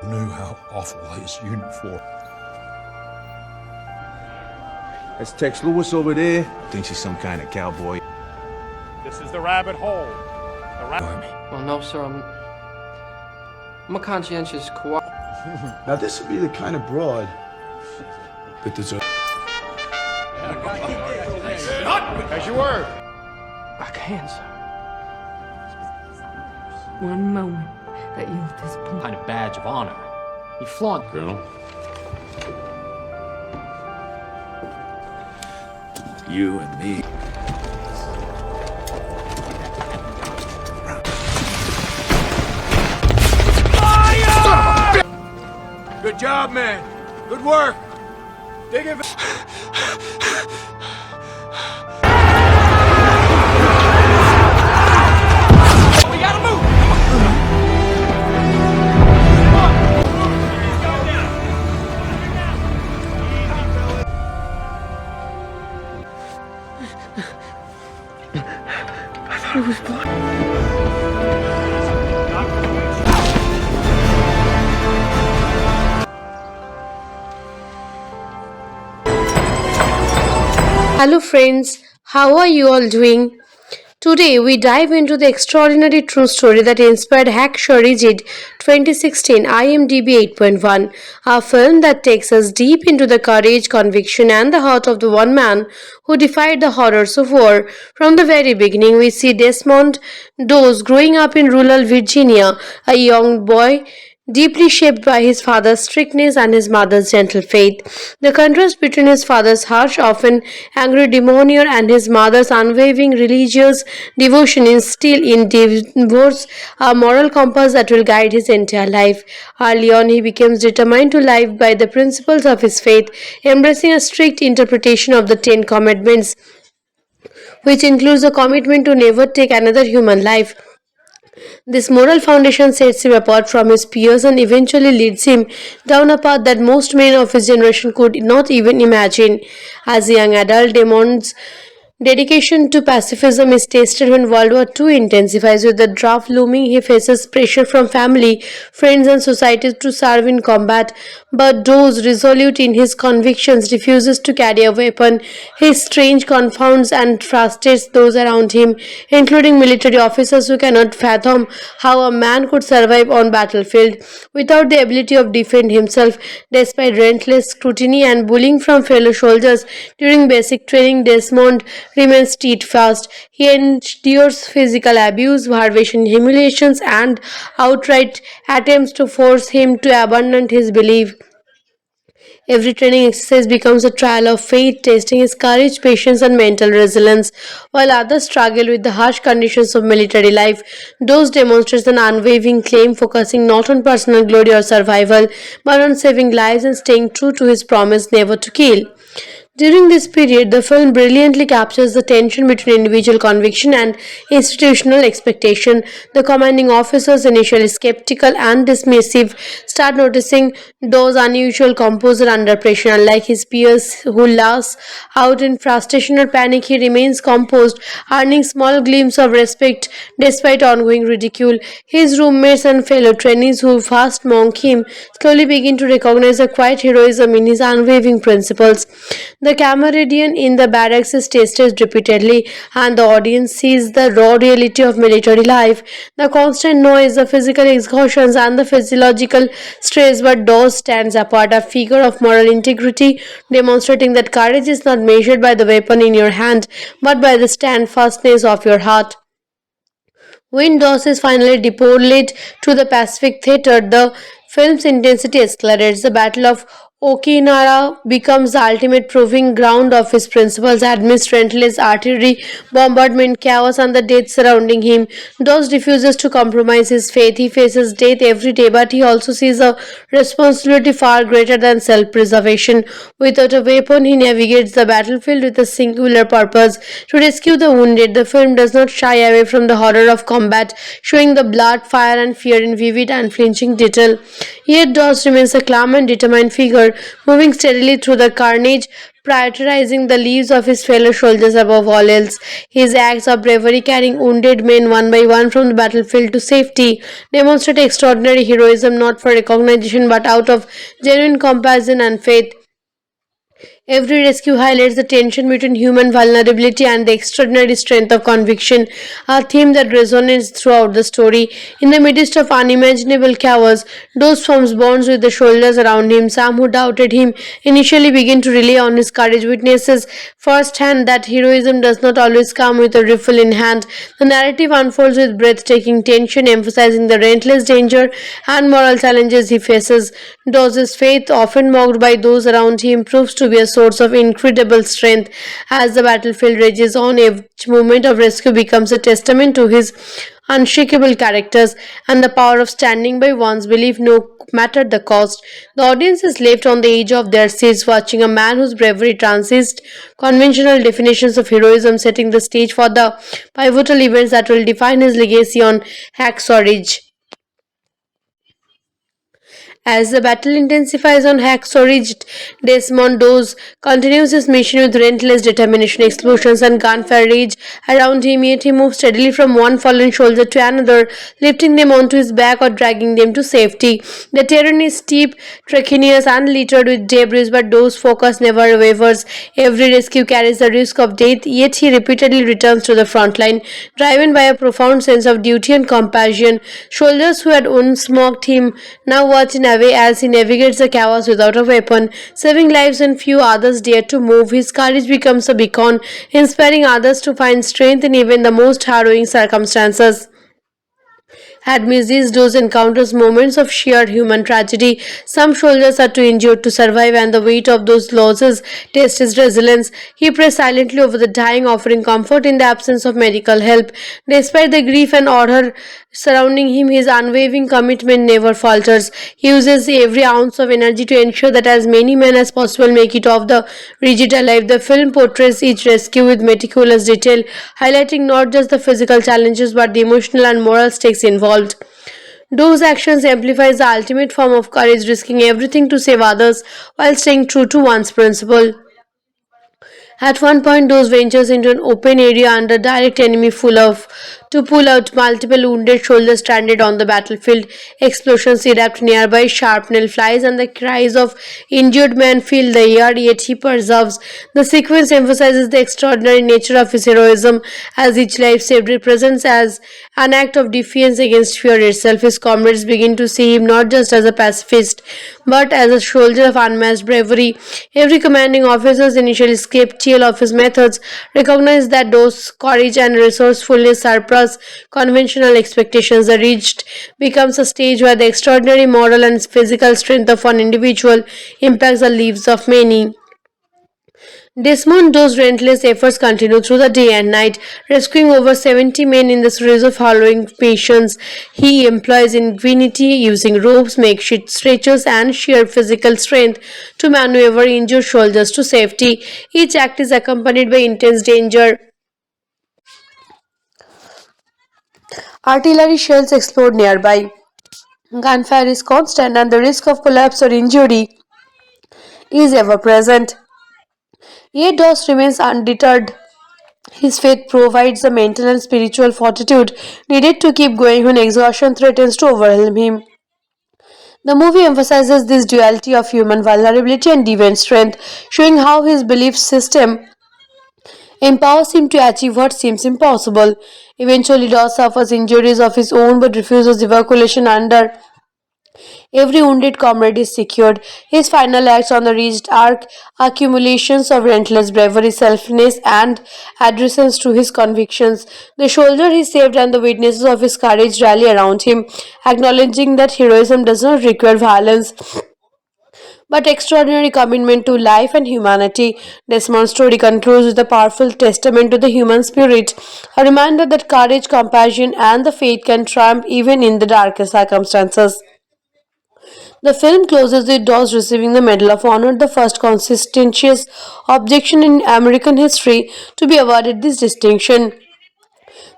Knew how awful his uniform. That's Tex Lewis over there. Thinks he's some kind of cowboy. This is the rabbit hole. Well, no, sir. I'm a conscientious Now this would be the kind of broad that deserves. As you were. I can't, sir. One moment that youth is born. Kind of badge of honor. You flaunt. Colonel? You and me. Good job, man. Good work. Dig it. I was born. Hello friends, how are you all doing? Today we dive into the extraordinary true story that inspired Hacksaw Ridge 2016 IMDb 8.1, a film that takes us deep into the courage, conviction and the heart of the one man who defied the horrors of war. From the very beginning we see Desmond Doss growing up in rural Virginia, a young boy deeply shaped by his father's strictness and his mother's gentle faith. The contrast between his father's harsh, often angry demeanor and his mother's unwavering religious devotion instill in Devos a moral compass that will guide his entire life. Early on, he becomes determined to live by the principles of his faith, embracing a strict interpretation of the Ten Commandments, which includes a commitment to never take another human life. This moral foundation sets him apart from his peers and eventually leads him down a path that most men of his generation could not even imagine. As a young adult, Desmond's dedication to pacifism is tested when World War II intensifies. With the draft looming, he faces pressure from family, friends and society to serve in combat, but Doss, resolute in his convictions, refuses to carry a weapon. His strange confounds and frustrates those around him, including military officers who cannot fathom how a man could survive on battlefield without the ability of defend himself. Despite relentless scrutiny and bullying from fellow soldiers during basic training, Desmond remains steadfast. He endures physical abuse, starvation, humiliations, and outright attempts to force him to abandon his belief. Every training exercise becomes a trial of faith, testing his courage, patience, and mental resilience. While others struggle with the harsh conditions of military life, Doss demonstrates an unwavering claim, focusing not on personal glory or survival, but on saving lives and staying true to his promise never to kill. During this period, the film brilliantly captures the tension between individual conviction and institutional expectation. The commanding officers, initially skeptical and dismissive, start noticing Doss' unusual composure under pressure. Unlike his peers who lash out in frustration or panic, he remains composed, earning small glimpses of respect despite ongoing ridicule. His roommates and fellow trainees who first mock him slowly begin to recognize the quiet heroism in his unwavering principles. The camaraderie in the barracks is tested repeatedly, and the audience sees the raw reality of military life, the constant noise, the physical exhaustions, and the physiological stress. But Doss stands apart, a figure of moral integrity, demonstrating that courage is not measured by the weapon in your hand, but by the steadfastness of your heart. When Doss is finally deployed to the Pacific Theater, the film's intensity escalates. The Battle of Okinawa becomes the ultimate proving ground of his principles amidst relentless artillery, bombardment, chaos, and the death surrounding him. Doss refuses to compromise his faith. He faces death every day, but he also sees a responsibility far greater than self-preservation. Without a weapon, he navigates the battlefield with a singular purpose: to rescue the wounded. The film does not shy away from the horror of combat, showing the blood, fire, and fear in vivid, unflinching detail. Yet Doss remains a calm and determined figure, another, moving steadily through the carnage, prioritizing the lives of his fellow soldiers above all else. His acts of bravery, carrying wounded men one by one from the battlefield to safety, demonstrate extraordinary heroism not for recognition but out of genuine compassion and faith. Every rescue highlights the tension between human vulnerability and the extraordinary strength of conviction, a theme that resonates throughout the story. In the midst of unimaginable chaos, Dose forms bonds with the soldiers around him. Some who doubted him initially begin to rely on his courage, witnesses firsthand that heroism does not always come with a rifle in hand. The narrative unfolds with breathtaking tension, emphasizing the relentless danger and moral challenges he faces. Dose's faith, often mocked by those around him, proves to be a source of incredible strength. As the battlefield rages on, each moment of rescue becomes a testament to his unshakable characters and the power of standing by one's belief no matter the cost. The audience is left on the edge of their seats watching a man whose bravery transcends conventional definitions of heroism, setting the stage for the pivotal events that will define his legacy on Hacksaw Ridge. As the battle intensifies on Hacksaw Ridge, Desmond Doss continues his mission with relentless determination. Explosions and gunfire rage around him, yet he moves steadily from one fallen soldier to another, lifting them onto his back or dragging them to safety. The terrain is steep, treacherous, and littered with debris, but Doss' focus never wavers. Every rescue carries the risk of death, yet he repeatedly returns to the front line, driven by a profound sense of duty and compassion. Soldiers who had once mocked him now watch in away as he navigates the chaos without a weapon, saving lives when few others dare to move. His courage becomes a beacon, inspiring others to find strength in even the most harrowing circumstances. Amidst these encounters moments of sheer human tragedy. Some soldiers are too injured to survive, and the weight of those losses tests his resilience. He prays silently over the dying, offering comfort in the absence of medical help. Despite the grief and horror surrounding him, his unwavering commitment never falters. He uses every ounce of energy to ensure that as many men as possible make it off the ridge alive. The film portrays each rescue with meticulous detail, highlighting not just the physical challenges but the emotional and moral stakes involved. Those actions amplifies the ultimate form of courage, risking everything to save others while staying true to one's principle. At one point, Dose ventures into an open area under direct enemy to pull out multiple wounded soldiers stranded on the battlefield. Explosions erupt nearby, shrapnel flies, and the cries of injured men fill the air, yet he perseveres. The sequence emphasizes the extraordinary nature of his heroism, as each life saved represents as an act of defiance against fear itself. His comrades begin to see him not just as a pacifist, but as a soldier of unmatched bravery. Every commanding officer's initially skeptical of his methods recognize that Dose's courage and resourcefulness surpass conventional expectations. The Ridge becomes a stage where the extraordinary moral and physical strength of one individual impacts the lives of many. Desmond Doss' relentless efforts continue through the day and night, rescuing over 70 men in the series of harrowing missions. He employs ingenuity, using ropes, makeshift stretchers, and sheer physical strength to maneuver injured soldiers to safety. Each act is accompanied by intense danger. Artillery shells explode nearby. Gunfire is constant, and the risk of collapse or injury is ever present. Yet Doss remains undeterred. His faith provides the mental and spiritual fortitude needed to keep going when exhaustion threatens to overwhelm him. The movie emphasizes this duality of human vulnerability and divine strength, showing how his belief system empowers him to achieve what seems impossible. Eventually, Doss suffers injuries of his own but refuses evacuation under every wounded comrade is secured. His final acts on the Ridge are accumulations of relentless bravery, selflessness, and adherence to his convictions. The soldier he saved and the witnesses of his courage rally around him, acknowledging that heroism does not require violence but extraordinary commitment to life and humanity. Desmond's story concludes with a powerful testament to the human spirit, a reminder that courage, compassion, and the faith can triumph even in the darkest circumstances. The film closes with Doss receiving the Medal of Honor, the first conscientious objection in American history to be awarded this distinction.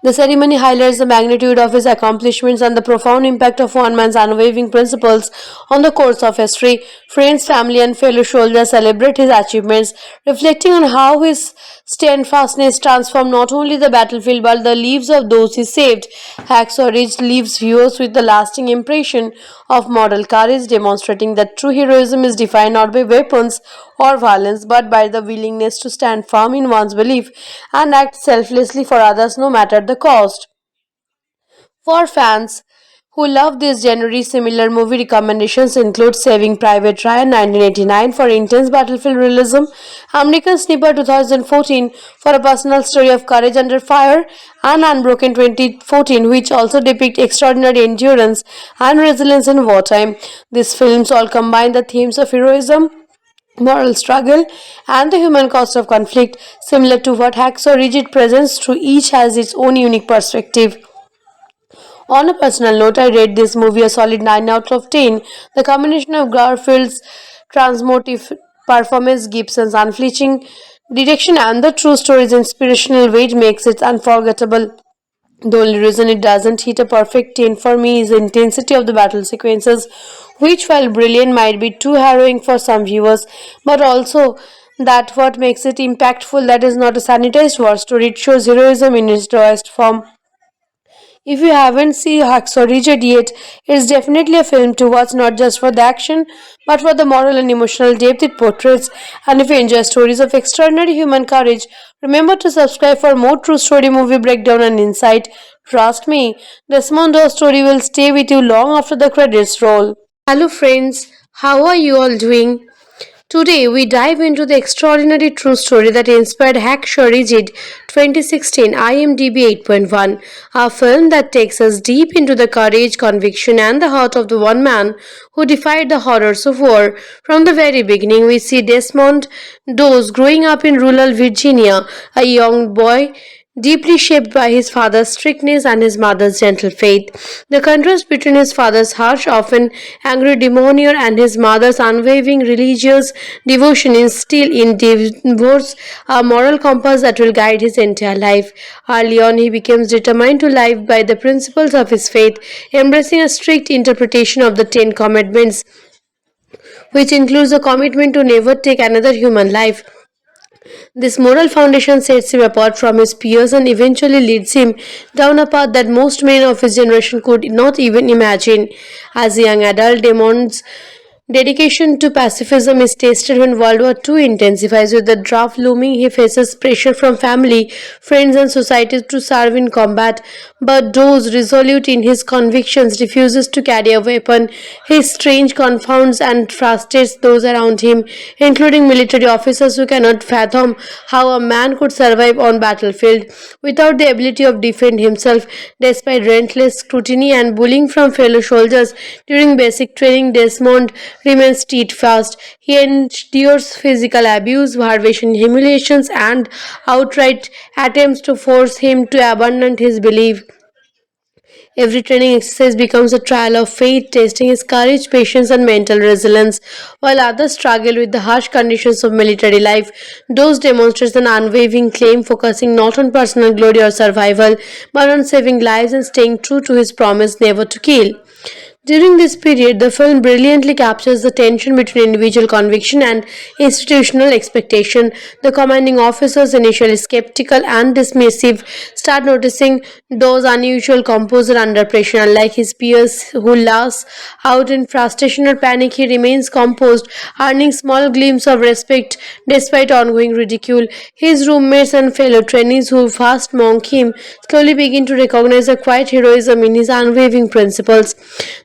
The ceremony highlights the magnitude of his accomplishments and the profound impact of one man's unwavering principles on the course of history. Friends, family, and fellow soldiers celebrate his achievements, reflecting on how his steadfastness transformed not only the battlefield but the lives of those he saved. Hacksaw Ridge leaves viewers with the lasting impression of moral courage, demonstrating that true heroism is defined not by weapons or violence but by the willingness to stand firm in one's belief and act selflessly for others no matter the cost. For fans who love this genre, similar movie recommendations include Saving Private Ryan 1989 for intense battlefield realism, American Sniper 2014 for a personal story of courage under fire, and Unbroken 2014, which also depict extraordinary endurance and resilience in wartime. These films all combine the themes of heroism, moral struggle, and the human cost of conflict, similar to what Hacksaw Ridge presents, through each has its own unique perspective. On a personal note, I rate this movie a solid 9 out of 10. The combination of Garfield's transmotive performance, Gibson's unflinching direction, and the true story's inspirational weight makes it unforgettable. The only reason it doesn't hit a perfect 10 for me is the intensity of the battle sequences, which, while brilliant, might be too harrowing for some viewers, but also that what makes it impactful. That is not a sanitized war story, it shows heroism in its rawest form. If you haven't seen Hacksaw Ridge yet, it's definitely a film to watch, not just for the action, but for the moral and emotional depth it portrays. And if you enjoy stories of extraordinary human courage, remember to subscribe for more true story movie breakdown and insight. Trust me, Desmond Doe's story will stay with you long after the credits roll. Hello friends, how are you all doing? Today, we dive into the extraordinary true story that inspired Hacksaw Ridge 2016 IMDb 8.1, a film that takes us deep into the courage, conviction, and the heart of the one man who defied the horrors of war. From the very beginning, we see Desmond Doe growing up in rural Virginia, a young boy deeply shaped by his father's strictness and his mother's gentle faith. The contrast between his father's harsh, often angry demeanor and his mother's unwavering religious devotion instill in Devos a moral compass that will guide his entire life. Early on, he becomes determined to live by the principles of his faith, embracing a strict interpretation of the Ten Commandments, which includes a commitment to never take another human life. This moral foundation sets him apart from his peers and eventually leads him down a path that most men of his generation could not even imagine. As a young adult, Damon's dedication to pacifism is tested when World War II intensifies. With the draft looming, he faces pressure from family, friends, and society to serve in combat. But Doe, resolute in his convictions, refuses to carry a weapon. His strange confounds and frustrates those around him, including military officers who cannot fathom how a man could survive on battlefield without the ability of defend himself. Despite relentless scrutiny and bullying from fellow soldiers during basic training, Desmond remains steadfast. He endures physical abuse, starvation, humiliations, and outright attempts to force him to abandon his belief. Every training exercise becomes a trial of faith, testing his courage, patience, and mental resilience. While others struggle with the harsh conditions of military life, Doe demonstrates an unwavering claim, focusing not on personal glory or survival, but on saving lives and staying true to his promise never to kill. During this period, the film brilliantly captures the tension between individual conviction and institutional expectation. The commanding officers, initially skeptical and dismissive, start noticing Doe's unusual composure under pressure. Unlike his peers who lash out in frustration or panic, he remains composed, earning small glimpses of respect despite ongoing ridicule. His roommates and fellow trainees who first mock him slowly begin to recognize a quiet heroism in his unwavering principles.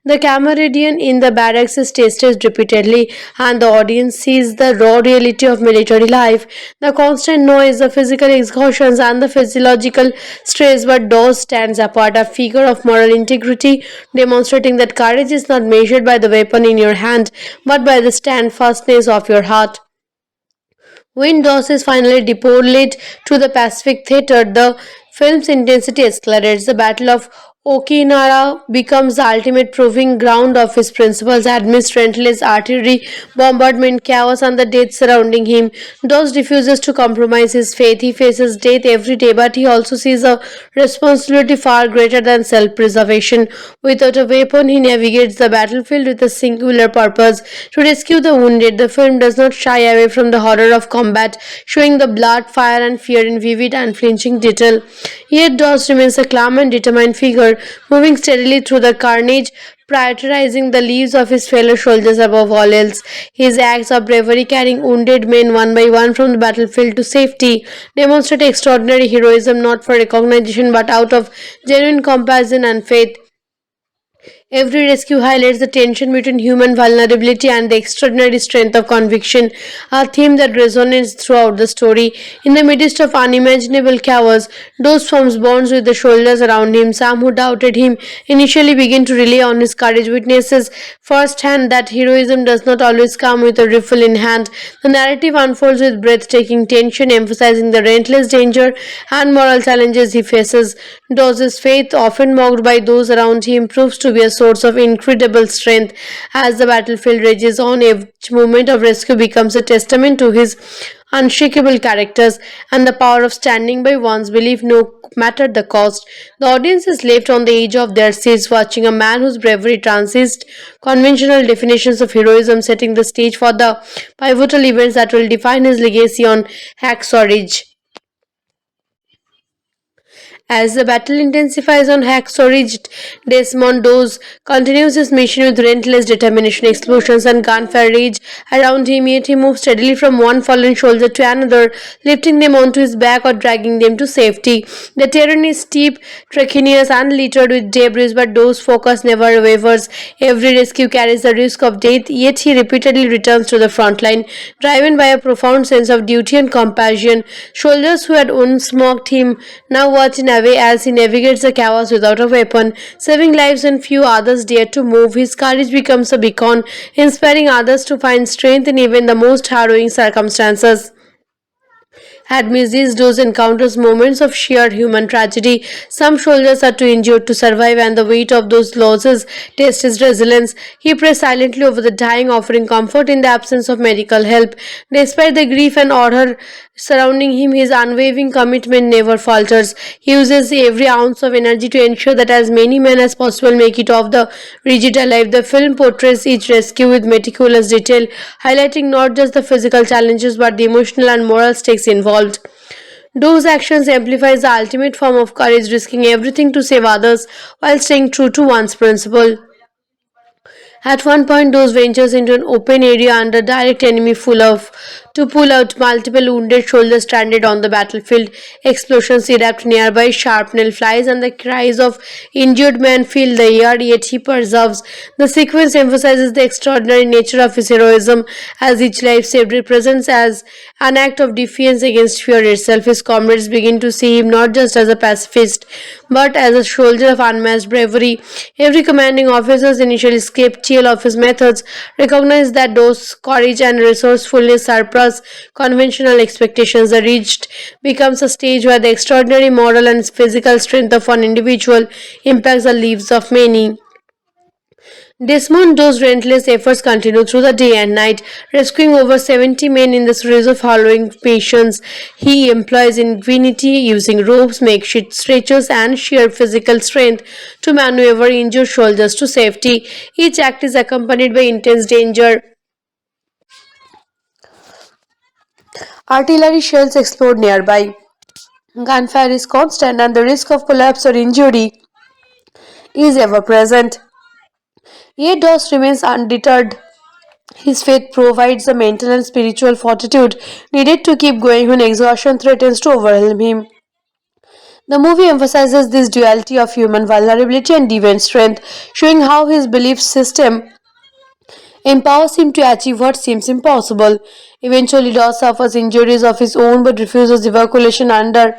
The camaraderie in the barracks is tested repeatedly, and the audience sees the raw reality of military life, the constant noise, the physical exhaustions, and the physiological stress. But Doe stands apart, a figure of moral integrity, demonstrating that courage is not measured by the weapon in your hand, but by the steadfastness of your heart. When Doe is finally deployed to the Pacific Theater, the film's intensity escalates. The Battle of Okinawa becomes the ultimate proving ground of his principles amidst relentless artillery, bombardment, chaos, and the death surrounding him. Doss refuses to compromise his faith. He faces death every day, but he also sees a responsibility far greater than self preservation. Without a weapon, he navigates the battlefield with a singular purpose to rescue the wounded. The film does not shy away from the horror of combat, showing the blood, fire, and fear in vivid, unflinching detail. Yet Doss remains a calm and determined figure, moving steadily through the carnage, prioritizing the lives of his fellow soldiers above all else. His acts of bravery, carrying wounded men one by one from the battlefield to safety, demonstrate extraordinary heroism not for recognition but out of genuine compassion and faith. Every rescue highlights the tension between human vulnerability and the extraordinary strength of conviction, a theme that resonates throughout the story. In the midst of unimaginable chaos, Doss forms bonds with the soldiers around him. Some who doubted him initially begin to rely on his courage, witnesses firsthand that heroism does not always come with a rifle in hand. The narrative unfolds with breathtaking tension, emphasizing the relentless danger and moral challenges he faces. Doss's faith, often mocked by those around him, proves to be a source of incredible strength. As the battlefield rages on, each moment of rescue becomes a testament to his unshakable characters and the power of standing by one's belief no matter the cost. The audience is left on the edge of their seats, watching a man whose bravery transcends conventional definitions of heroism, setting the stage for the pivotal events that will define his legacy on Hacksaw Ridge. As the battle intensifies on Hacksaw Ridge, Desmond Doss continues his mission with relentless determination. Explosions and gunfire rage around him, yet he moves steadily from one fallen soldier to another, lifting them onto his back or dragging them to safety. The terrain is steep, treacherous, and littered with debris, but Doss' focus never wavers. Every rescue carries the risk of death, yet he repeatedly returns to the front line, driven by a profound sense of duty and compassion. Soldiers who had once mocked him now watch in away as he navigates the chaos without a weapon, saving lives when few others dare to move. His courage becomes a beacon, inspiring others to find strength in even the most harrowing circumstances. Amidst these encounters moments of sheer human tragedy. Some soldiers are too injured to survive, and the weight of those losses tests his resilience. He prays silently over the dying, offering comfort in the absence of medical help. Despite the grief and horror surrounding him, his unwavering commitment never falters. He uses every ounce of energy to ensure that as many men as possible make it off the ridge alive. The film portrays each rescue with meticulous detail, highlighting not just the physical challenges but the emotional and moral stakes involved. Those actions amplifies the ultimate form of courage, risking everything to save others while staying true to one's principle. At one point, Doss ventures into an open area under direct enemy to pull out multiple wounded soldiers stranded on the battlefield. Explosions erupt nearby, shrapnel flies, and the cries of injured men fill the air, yet he perseveres. The sequence emphasizes the extraordinary nature of his heroism, as each life saved represents as an act of defiance against fear itself. His comrades begin to see him not just as a pacifist, but as a soldier of unmatched bravery. Every commanding officer, initially skeptical of his methods, recognized that Doss' courage and resourcefulness surpass conventional expectations. The Ridge becomes a stage where the extraordinary moral and physical strength of one individual impacts the lives of many. Desmond Doss' relentless efforts continue through the day and night, rescuing over 70 men in the series of harrowing missions. He employs ingenuity, using ropes, makeshift stretchers, and sheer physical strength to maneuver injured soldiers to safety. Each act is accompanied by intense danger. Artillery shells explode nearby. Gunfire is constant, and the risk of collapse or injury is ever present. Yet Doss remains undeterred. His faith provides the mental and spiritual fortitude needed to keep going when exhaustion threatens to overwhelm him. The movie emphasizes this duality of human vulnerability and divine strength, showing how his belief system empowers him to achieve what seems impossible. Eventually, Doss suffers injuries of his own but refuses evacuation under.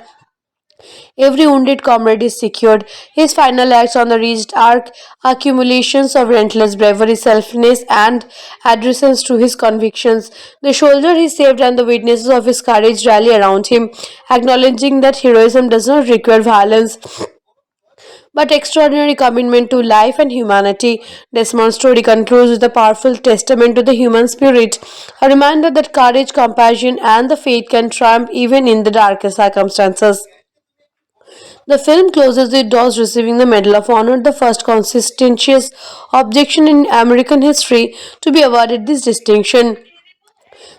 Every wounded comrade is secured. His final acts on the Ridge are accumulations of relentless bravery, selflessness, and adherence to his convictions. The soldier he saved and the witnesses of his courage rally around him, acknowledging that heroism does not require violence but extraordinary commitment to life and humanity. Desmond's story concludes with a powerful testament to the human spirit, a reminder that courage, compassion, and the faith can triumph even in the darkest circumstances. The film closes with Dawes receiving the Medal of Honor, the first conscientious objection in American history to be awarded this distinction.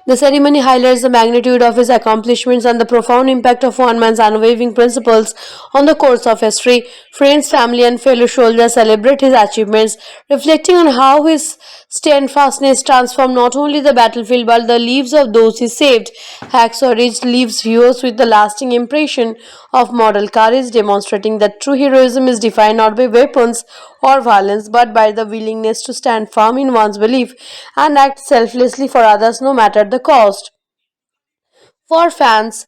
The ceremony highlights the magnitude of his accomplishments and the profound impact of one man's unwavering principles on the course of history. Friends, family, and fellow soldiers celebrate his achievements, reflecting on how his steadfastness transformed not only the battlefield but the lives of those he saved. Hacksaw Ridge leaves viewers with the lasting impression of moral courage, demonstrating that true heroism is defined not by weapons or violence but by the willingness to stand firm in one's belief and act selflessly for others no matter the cost. For fans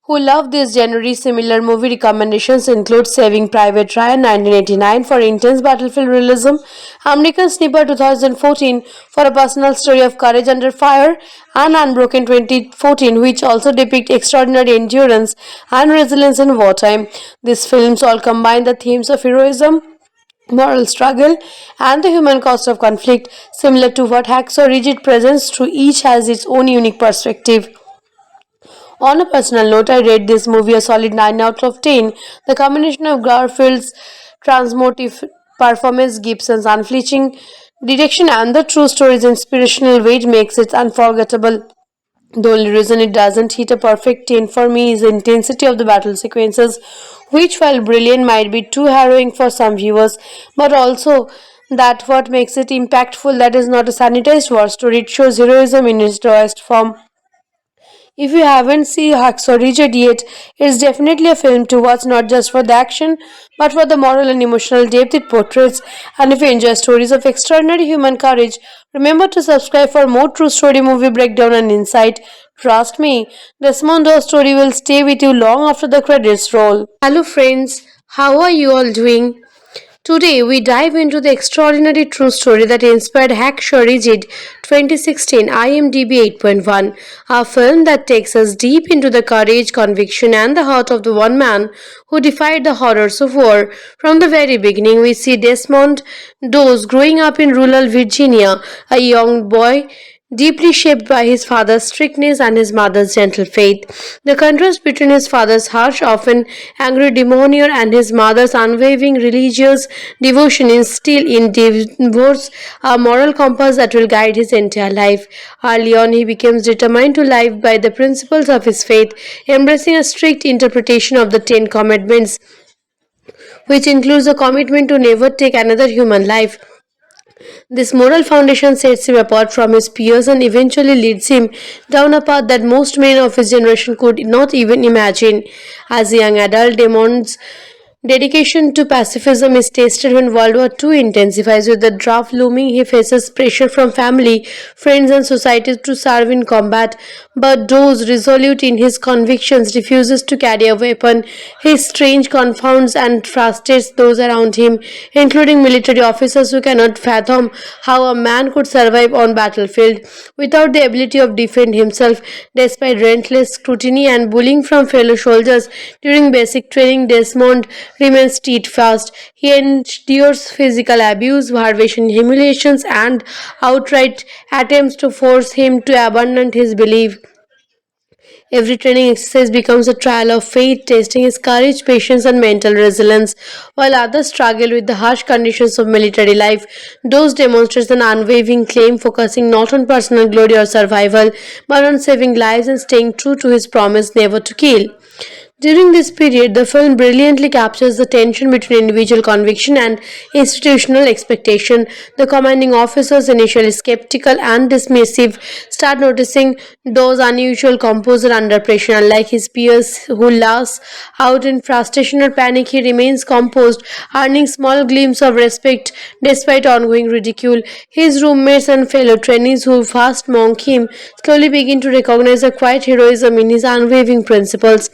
who love this genre, similar movie recommendations include Saving Private Ryan 1989 for intense battlefield realism, American Sniper 2014 for a personal story of courage under fire, and Unbroken 2014, which also depict extraordinary endurance and resilience in wartime. These films all combine the themes of heroism, moral struggle, and the human cost of conflict, similar to what Hacksaw Ridge presents, through each has its own unique perspective. On a personal note, I rate this movie a solid 9 out of 10. The combination of Garfield's transmotive performance, Gibson's unflinching direction, and the true story's inspirational weight makes it unforgettable. The only reason it doesn't hit a perfect 10 for me is the intensity of the battle sequences, which, while brilliant, might be too harrowing for some viewers, but also that what makes it impactful, that is not a sanitized war story, it shows heroism in its rawest form. If you haven't seen Hacksaw Ridge yet, it's definitely a film to watch, not just for the action, but for the moral and emotional depth it portrays. And if you enjoy stories of extraordinary human courage, remember to subscribe for more true story movie breakdown and insight. Trust me, Desmond Doe's story will stay with you long after the credits roll. Hello friends, how are you all doing? Today, we dive into the extraordinary true story that inspired Hacksaw Ridge 2016 IMDb 8.1, a film that takes us deep into the courage, conviction, and the heart of the one man who defied the horrors of war. From the very beginning, we see Desmond Doe growing up in rural Virginia, a young boy deeply shaped by his father's strictness and his mother's gentle faith. The contrast between his father's harsh, often angry demeanor and his mother's unwavering religious devotion instill in Devos a moral compass that will guide his entire life. Early on, he becomes determined to live by the principles of his faith, embracing a strict interpretation of the Ten Commandments, which includes a commitment to never take another human life. This moral foundation sets him apart from his peers and eventually leads him down a path that most men of his generation could not even imagine. As a young adult, Desmond's dedication to pacifism is tested when World War II intensifies. With the draft looming, he faces pressure from family, friends, and society to serve in combat. But Doe, resolute in his convictions, refuses to carry a weapon. His strange confounds and frustrates those around him, including military officers who cannot fathom how a man could survive on battlefield without the ability to defend himself. Despite relentless scrutiny and bullying from fellow soldiers during basic training, Desmond remains steadfast. He endures physical abuse, starvation, humiliations, and outright attempts to force him to abandon his belief. Every training exercise becomes a trial of faith, testing his courage, patience, and mental resilience. While others struggle with the harsh conditions of military life, Doe demonstrates an unwavering claim, focusing not on personal glory or survival, but on saving lives and staying true to his promise never to kill. During this period, the film brilliantly captures the tension between individual conviction and institutional expectation. The commanding officers, initially skeptical and dismissive, start noticing Doe's unusual composure under pressure. Unlike his peers who lash out in frustration or panic, he remains composed, earning small glimpses of respect despite ongoing ridicule. His roommates and fellow trainees who fast mock him slowly begin to recognize a quiet heroism in his unwavering principles.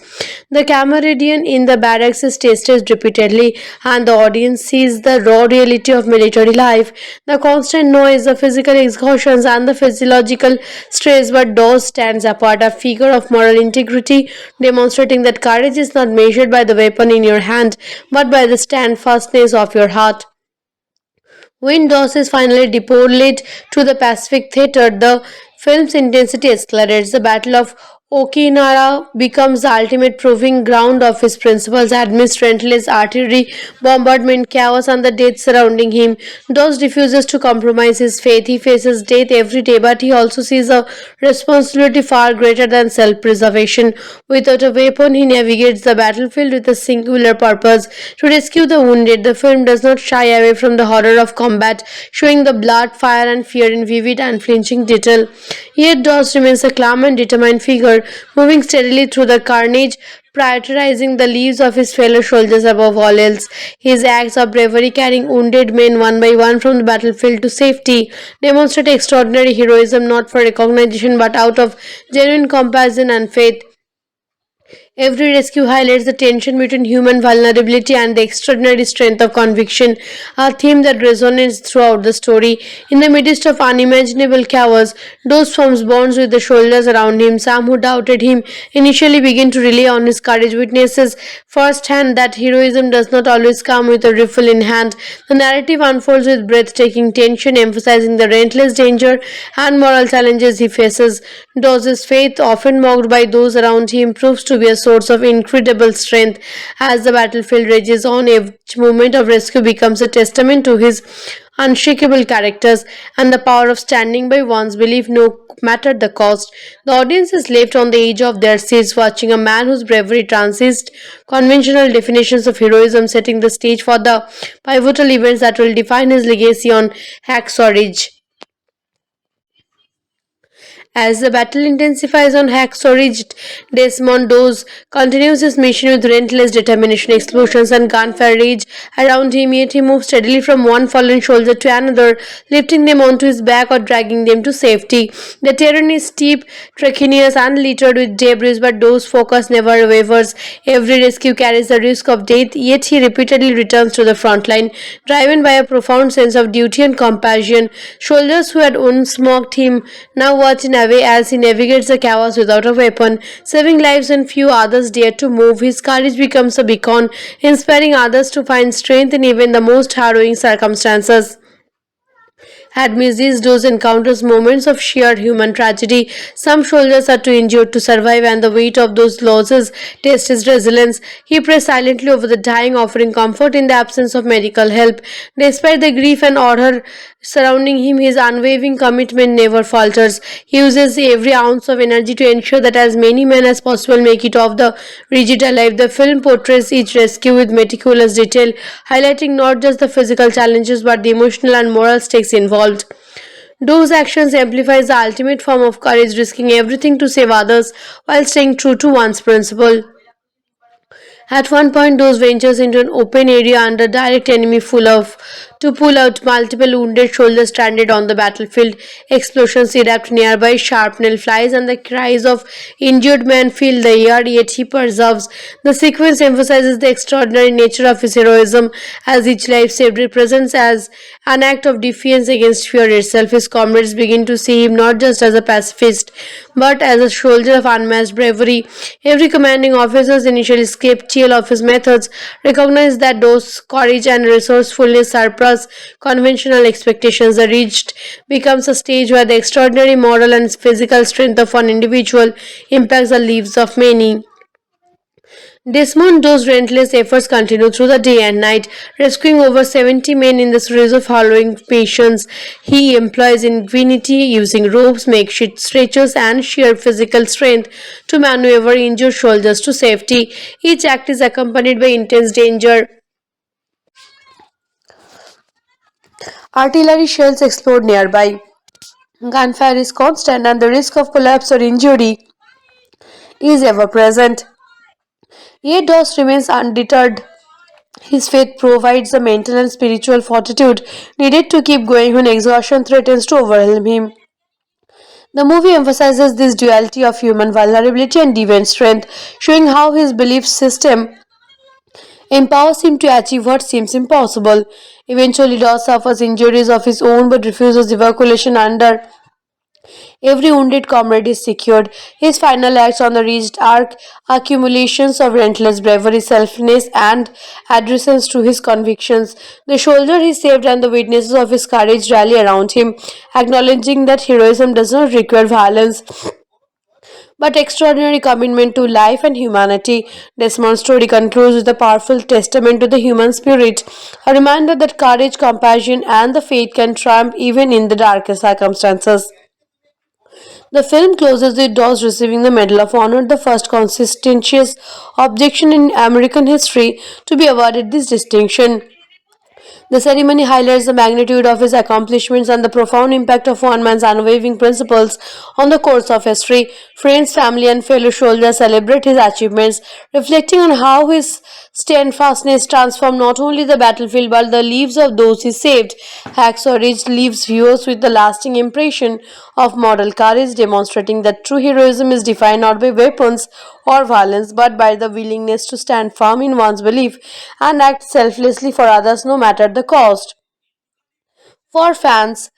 The camaraderie in the barracks is tested repeatedly, and the audience sees the raw reality of military life, the constant noise, the physical exhaustions, and the physiological stress. But Dawes stands apart, a figure of moral integrity, demonstrating that courage is not measured by the weapon in your hand, but by the steadfastness of your heart. When Dawes is finally deployed to the Pacific Theater, the film's intensity escalates. The Battle of Okinawa becomes the ultimate proving ground of his principles amidst relentless artillery, bombardment, chaos, and the death surrounding him. Dawes refuses to compromise his faith. He faces death every day, but he also sees a responsibility far greater than self preservation. Without a weapon, he navigates the battlefield with a singular purpose to rescue the wounded. The film does not shy away from the horror of combat, showing the blood, fire, and fear in vivid, unflinching detail. Yet Dawes remains a calm and determined figure, moving steadily through the carnage, prioritizing the lives of his fellow soldiers above all else. His acts of bravery, carrying wounded men one by one from the battlefield to safety, demonstrate extraordinary heroism not for recognition but out of genuine compassion and faith. Every rescue highlights the tension between human vulnerability and the extraordinary strength of conviction, a theme that resonates throughout the story. In the midst of unimaginable chaos, Dawes forms bonds with the soldiers around him. Some who doubted him initially begin to rely on his courage, witnesses firsthand that heroism does not always come with a rifle in hand. The narrative unfolds with breathtaking tension, emphasizing the relentless danger and moral challenges he faces. Dawes' faith, often mocked by those around him, proves to be a source of incredible strength. As the battlefield rages on, each moment of rescue becomes a testament to his unshakable characters and the power of standing by one's belief no matter the cost. The audience is left on the edge of their seats, watching a man whose bravery transcends conventional definitions of heroism, setting the stage for the pivotal events that will define his legacy on Hacksaw Ridge. As the battle intensifies on Hacksaw Ridge, Desmond Doe continues his mission with relentless determination. Explosions and gunfire rage around him, yet he moves steadily from one fallen soldier to another, lifting them onto his back or dragging them to safety. The terrain is steep, treacherous, and littered with debris, but Doe's focus never wavers. Every rescue carries the risk of death, yet he repeatedly returns to the front line, driven by a profound sense of duty and compassion. Soldiers who had once mocked him now watch in away as he navigates the chaos without a weapon, saving lives when few others dare to move. His courage becomes a beacon, inspiring others to find strength in even the most harrowing circumstances. Amidst these encounters moments of sheer human tragedy. Some soldiers are too injured to survive, and the weight of those losses tests his resilience. He prays silently over the dying, offering comfort in the absence of medical help. Despite the grief and horror surrounding him, his unwavering commitment never falters. He uses every ounce of energy to ensure that as many men as possible make it off the rigid alive. The film portrays each rescue with meticulous detail, highlighting not just the physical challenges but the emotional and moral stakes involved. Those actions amplifies the ultimate form of courage, risking everything to save others while staying true to one's principle. At one point, Dawes ventures into an open area under direct enemy to pull out multiple wounded soldiers stranded on the battlefield. Explosions erupt nearby, shrapnel flies, and the cries of injured men fill the air, yet he perseveres. The sequence emphasizes the extraordinary nature of his heroism, as each life saved represents as an act of defiance against fear itself. His comrades begin to see him not just as a pacifist, but as a soldier of unmatched bravery. Every commanding officer's initial skeptical of his methods recognize that Dawes' courage and resourcefulness surpass conventional expectations. The Ridge becomes a stage where the extraordinary moral and physical strength of one individual impacts the lives of many. Desmond Doe's relentless efforts continue through the day and night, rescuing over 70 men in the series of harrowing missions. He employs ingenuity, using ropes, makeshift stretchers, and sheer physical strength to maneuver injured soldiers to safety. Each act is accompanied by intense danger. Artillery shells explode nearby. Gunfire is constant, and the risk of collapse or injury is ever present. Yet Dawes remains undeterred. His faith provides the mental and spiritual fortitude needed to keep going when exhaustion threatens to overwhelm him. The movie emphasizes this duality of human vulnerability and divine strength, showing how his belief system empowers him to achieve what seems impossible. Eventually, Dawes suffers injuries of his own but refuses evacuation under every wounded comrade is secured. His final acts on the reached arc accumulations of relentless bravery, selflessness, and adherence to his convictions. The soldier he saved and the witnesses of his courage rally around him, acknowledging that heroism does not require violence but extraordinary commitment to life and humanity. Desmond's story concludes with a powerful testament to the human spirit, a reminder that courage, compassion, and the faith can triumph even in the darkest circumstances. The film closes with Dawes receiving the Medal of Honor, the first conscientious objection in American history to be awarded this distinction. The ceremony highlights the magnitude of his accomplishments and the profound impact of one man's unwavering principles on the course of history. Friends, family, and fellow soldiers celebrate his achievements, reflecting on how his steadfastness transformed not only the battlefield but the lives of those he saved. Hacksaw Ridge leaves viewers with the lasting impression of moral courage, demonstrating that true heroism is defined not by weapons or violence but by the willingness to stand firm in one's belief and act selflessly for others no matter the cost. For fans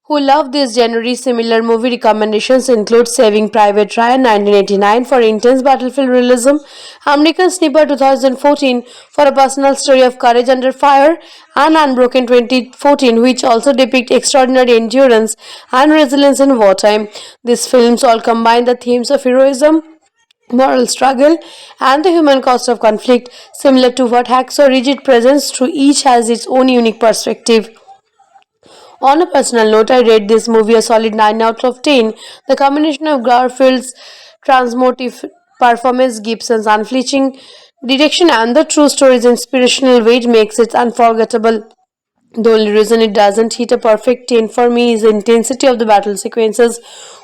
who love this genre, similar movie recommendations include Saving Private Ryan 1989 for intense battlefield realism, American Sniper 2014 for a personal story of courage under fire, and Unbroken 2014, which also depict extraordinary endurance and resilience in wartime. These films all combine the themes of heroism, moral struggle, and the human cost of conflict, similar to what Hacksaw Ridge presents, through each has its own unique perspective. On a personal note, I rate this movie a solid 9 out of 10. The combination of Garfield's transmotive performance, Gibson's unflinching direction, and the true story's inspirational weight makes it unforgettable. The only reason it doesn't hit a perfect 10 for me is the intensity of the battle sequences,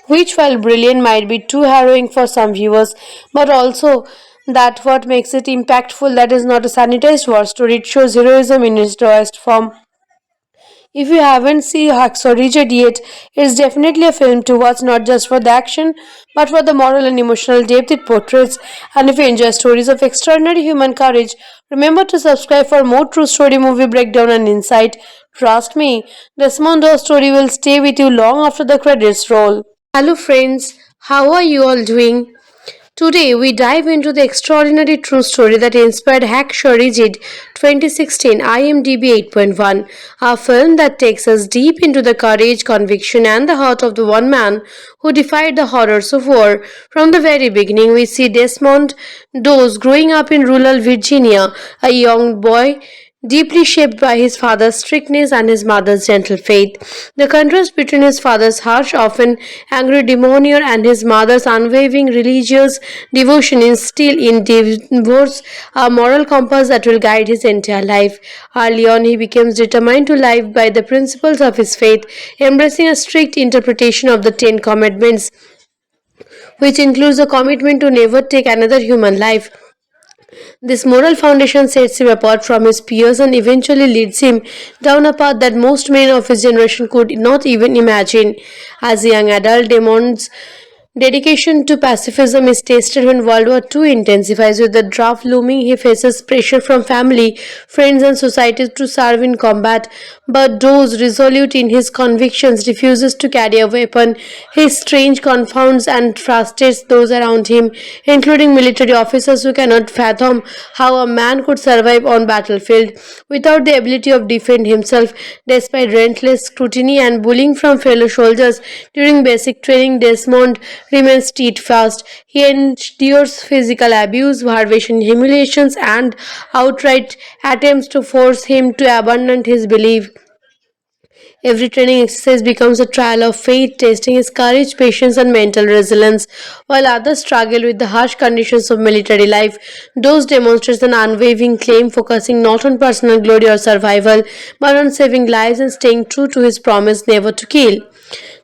which, while brilliant, might be too harrowing for some viewers, but also that what makes it impactful, that is not a sanitized war story, it shows heroism in its rawest form. If you haven't seen Hacksaw Ridge yet, it's definitely a film to watch, not just for the action, but for the moral and emotional depth it portrays. And if you enjoy stories of extraordinary human courage, remember to subscribe for more true story movie breakdown and insight. Trust me, Desmond Doe's story will stay with you long after the credits roll. Hello friends, how are you all doing? Today, we dive into the extraordinary true story that inspired Hacksaw Ridge 2016 IMDb 8.1, a film that takes us deep into the courage, conviction, and the heart of the one man who defied the horrors of war. From the very beginning, we see Desmond Doe growing up in rural Virginia, a young boy deeply shaped by his father's strictness and his mother's gentle faith. The contrast between his father's harsh, often angry demeanor and his mother's unwavering religious devotion instill in Devos a moral compass that will guide his entire life. Early on, he becomes determined to live by the principles of his faith, embracing a strict interpretation of the Ten Commandments, which includes a commitment to never take another human life. This moral foundation sets him apart from his peers and eventually leads him down a path that most men of his generation could not even imagine. As a young adult, Desmond's dedication to pacifism is tested when World War II intensifies. With the draft looming, he faces pressure from family, friends, and society to serve in combat. But Doe, resolute in his convictions, refuses to carry a weapon. His strength confounds and frustrates those around him, including military officers who cannot fathom how a man could survive on battlefield without the ability to defend himself. Despite relentless scrutiny and bullying from fellow soldiers during basic training, Desmond remains steadfast. He endures physical abuse, starvation, humiliations, and outright attempts to force him to abandon his belief. Every training exercise becomes a trial of faith, testing his courage, patience, and mental resilience. While others struggle with the harsh conditions of military life, Doe demonstrates an unwavering claim, focusing not on personal glory or survival, but on saving lives and staying true to his promise never to kill.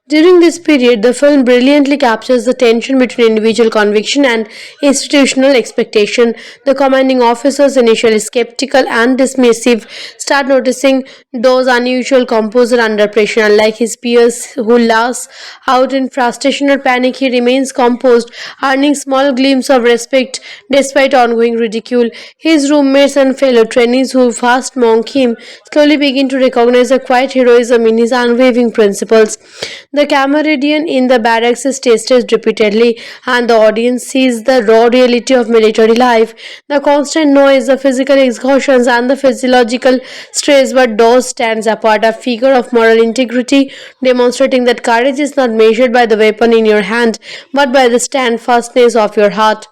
During this period, the film brilliantly captures the tension between individual conviction and institutional expectation. The commanding officers, initially skeptical and dismissive, start noticing Doe's unusual composure under pressure. Unlike his peers who lash out in frustration or panic, he remains composed, earning small glimpses of respect despite ongoing ridicule. His roommates and fellow trainees who fast mock him slowly begin to recognize a quiet heroism in his unwavering principles. The camaraderie in the barracks is tested repeatedly, and the audience sees the raw reality of military life, the constant noise, the physical exhaustions, and the physiological stress. But Dawes stands apart, a figure of moral integrity, demonstrating that courage is not measured by the weapon in your hand, but by the steadfastness of your heart.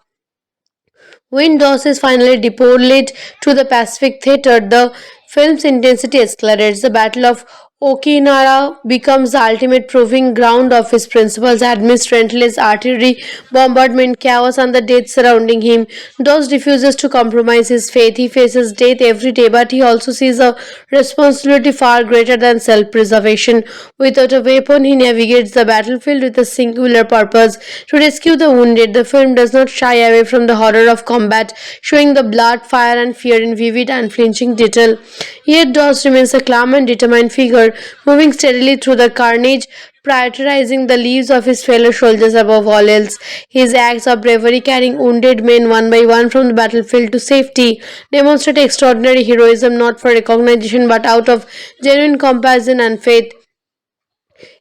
When Dawes is finally deployed to the Pacific Theater, the film's intensity escalates. The Battle of Okinawa becomes the ultimate proving ground of his principles amidst relentless artillery, bombardment, chaos, and the death surrounding him. Dawes refuses to compromise his faith. He faces death every day, but he also sees a responsibility far greater than self-preservation. Without a weapon, he navigates the battlefield with a singular purpose: to rescue the wounded. The film does not shy away from the horror of combat, showing the blood, fire, and fear in vivid, unflinching detail. Yet Dawes remains a calm and determined figure, moving steadily through the carnage, prioritizing the lives of his fellow soldiers above all else. His acts of bravery, carrying wounded men one by one from the battlefield to safety, demonstrate extraordinary heroism, not for recognition but out of genuine compassion and faith.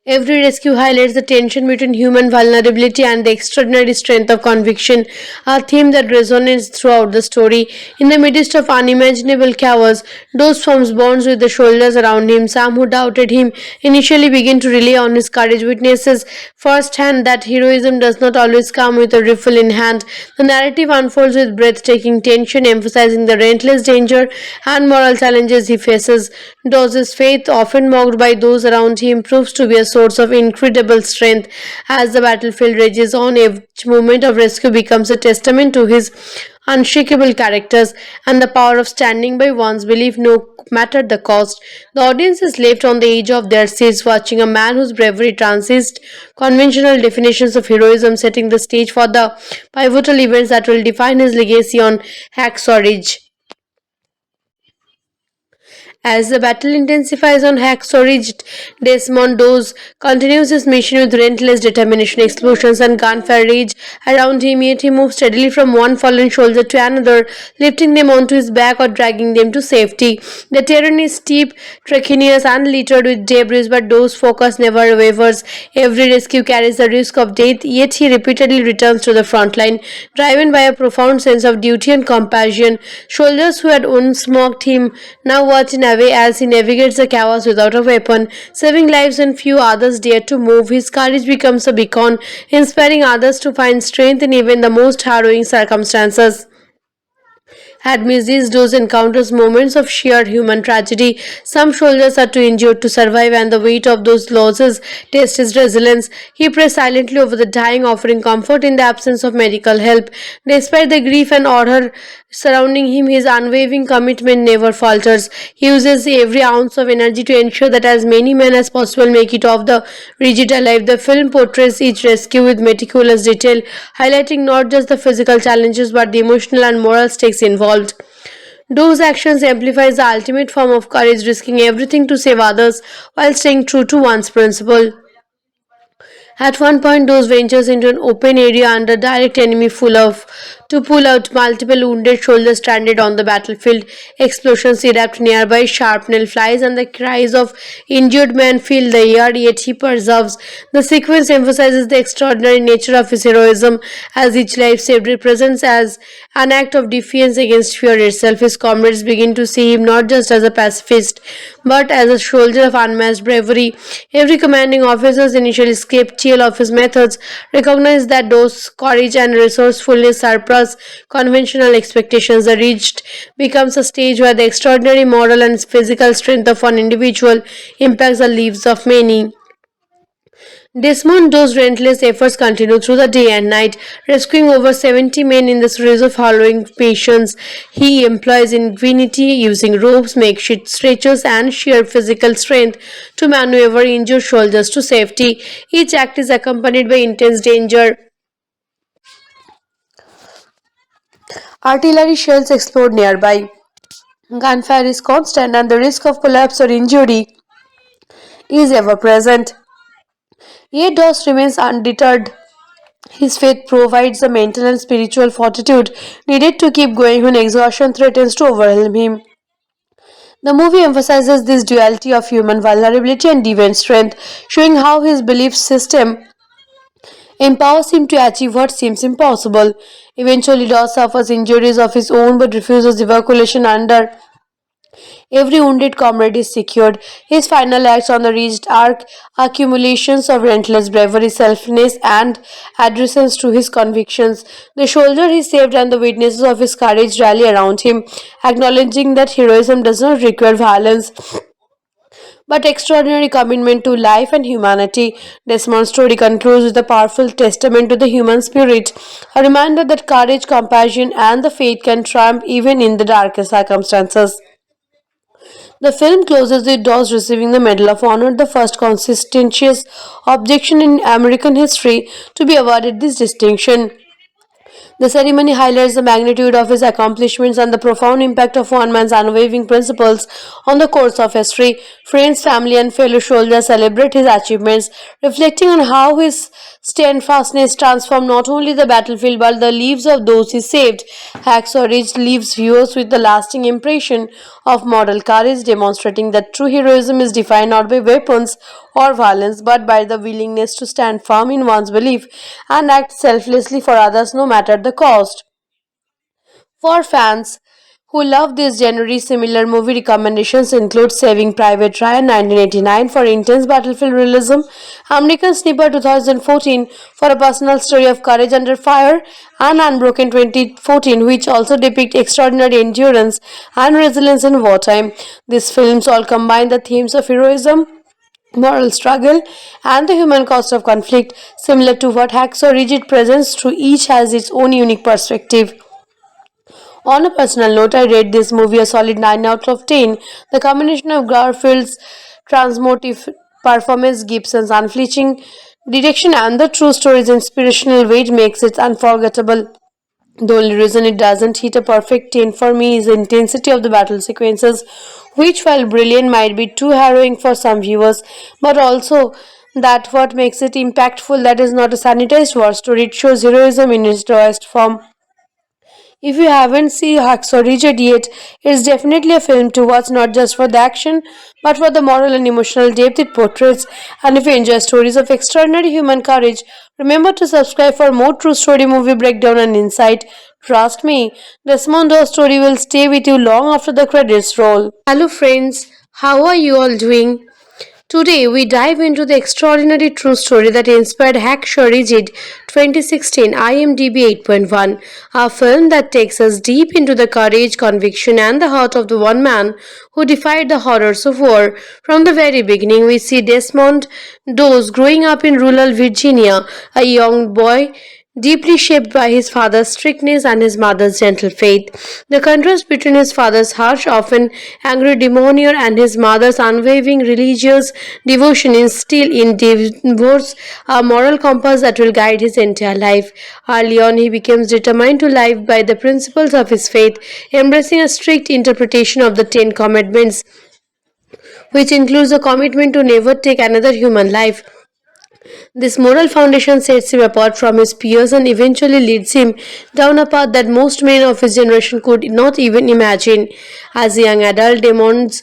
Every rescue highlights the tension between human vulnerability and the extraordinary strength of conviction, a theme that resonates throughout the story. In the midst of unimaginable chaos, Dawes forms bonds with the soldiers around him. Some who doubted him initially begin to rely on his courage, witnesses firsthand that heroism does not always come with a rifle in hand. The narrative unfolds with breathtaking tension, emphasizing the relentless danger and moral challenges he faces. Dawes' faith, often mocked by those around him, proves to be a source of incredible strength. As the battlefield rages on, each moment of rescue becomes a testament to his unshakable characters and the power of standing by one's belief no matter the cost. The audience is left on the edge of their seats, watching a man whose bravery transcends conventional definitions of heroism, setting the stage for the pivotal events that will define his legacy on Hacksaw Ridge. As the battle intensifies on Hacksaw Ridge, Desmond Does continues his mission with relentless determination. Explosions and gunfire rage around him, yet he moves steadily from one fallen soldier to another, lifting them onto his back or dragging them to safety. The terrain is steep, treacherous, and littered with debris, but Does' focus never wavers. Every rescue carries the risk of death, yet he repeatedly returns to the front line, driven by a profound sense of duty and compassion. Soldiers who had once mocked him now watch in away as he navigates the chaos without a weapon, saving lives when few others dare to move. His courage becomes a beacon, inspiring others to find strength in even the most harrowing circumstances. Amidst these Dawes encounters moments of sheer human tragedy. Some soldiers are too injured to survive, and the weight of those losses tests his resilience. He prays silently over the dying, offering comfort in the absence of medical help. Despite the grief and horror surrounding him, his unwavering commitment never falters. He uses every ounce of energy to ensure that as many men as possible make it off the ridge alive. The film portrays each rescue with meticulous detail, highlighting not just the physical challenges but the emotional and moral stakes involved. Doe's actions amplifies the ultimate form of courage, risking everything to save others while staying true to one's principle. At one point, Does ventures into an open area under direct enemy to pull out multiple wounded soldiers stranded on the battlefield. Explosions erupt nearby, shrapnel flies, and the cries of injured men fill the air, yet he perseveres. The sequence emphasizes the extraordinary nature of his heroism, as each life saved represents as an act of defiance against fear itself. His comrades begin to see him not just as a pacifist, but as a soldier of unmatched bravery. Every commanding officer, initially skeptical of his methods, recognized that Doe's courage and resourcefulness surpass conventional expectations. The Ridge becomes a stage where the extraordinary moral and physical strength of one individual impacts the lives of many. Desmond Doe's relentless efforts continue through the day and night, rescuing over 70 men in the series of harrowing missions. He employs ingenuity, using ropes, makeshift stretchers, and sheer physical strength to maneuver injured soldiers to safety. Each act is accompanied by intense danger. Artillery shells explode nearby. Gunfire is constant, and the risk of collapse or injury is ever present. Yet Doss remains undeterred. His faith provides the mental and spiritual fortitude needed to keep going when exhaustion threatens to overwhelm him. The movie emphasizes this duality of human vulnerability and divine strength, showing how his belief system empowers him to achieve what seems impossible. Eventually, Doss suffers injuries of his own but refuses evacuation under every wounded comrade is secured. His final acts on the reached arc accumulations of relentless bravery, selflessness, and adherence to his convictions. The soldier he saved and the witnesses of his courage rally around him, acknowledging that heroism does not require violence but extraordinary commitment to life and humanity. Desmond's story concludes with a powerful testament to the human spirit, a reminder that courage, compassion, and the faith can triumph even in the darkest circumstances. The film closes with Dawes receiving the Medal of Honor, the first conscientious objection in American history to be awarded this distinction. The ceremony highlights the magnitude of his accomplishments and the profound impact of one man's unwavering principles on the course of history. Friends, family, and fellow soldiers celebrate his achievements, reflecting on how his steadfastness transformed not only the battlefield but the lives of those he saved. Hacksaw Ridge leaves viewers with the lasting impression of moral courage, demonstrating that true heroism is defined not by weapons or violence but by the willingness to stand firm in one's belief and act selflessly for others no matter the cost. For fans who love this genre, similar movie recommendations include Saving Private Ryan 1989 for intense battlefield realism, American Sniper 2014 for a personal story of courage under fire, and Unbroken 2014 which also depict extraordinary endurance and resilience in wartime. These films all combine the themes of heroism, moral struggle, and the human cost of conflict, similar to what Hacksaw Ridge presents, through each has its own unique perspective. On a personal note, I rate this movie a solid 9 out of 10. The combination of Garfield's transmotive performance, Gibson's unflinching direction, and the true story's inspirational weight makes it unforgettable. The only reason it doesn't hit a perfect 10 for me is the intensity of the battle sequences, which, while brilliant, might be too harrowing for some viewers, but also that what makes it impactful. That is not a sanitized war story, it shows heroism in its rawest form. If you haven't seen Hacksaw Ridge yet, it's definitely a film to watch, not just for the action, but for the moral and emotional depth it portrays. And if you enjoy stories of extraordinary human courage, remember to subscribe for more true story movie breakdown and insight. Trust me, Desmond Doe's story will stay with you long after the credits roll. Hello friends, how are you all doing? Today, we dive into the extraordinary true story that inspired Hacksaw Ridge 2016 IMDb 8.1, a film that takes us deep into the courage, conviction, and the heart of the one man who defied the horrors of war. From the very beginning, we see Desmond Doe growing up in rural Virginia, a young boy deeply shaped by his father's strictness and his mother's gentle faith. The contrast between his father's harsh, often angry demeanor and his mother's unwavering religious devotion instill in Devos a moral compass that will guide his entire life. Early on, he becomes determined to live by the principles of his faith, embracing a strict interpretation of the Ten Commandments, which includes a commitment to never take another human life. This moral foundation sets him apart from his peers and eventually leads him down a path that most men of his generation could not even imagine. As a young adult, Desmond's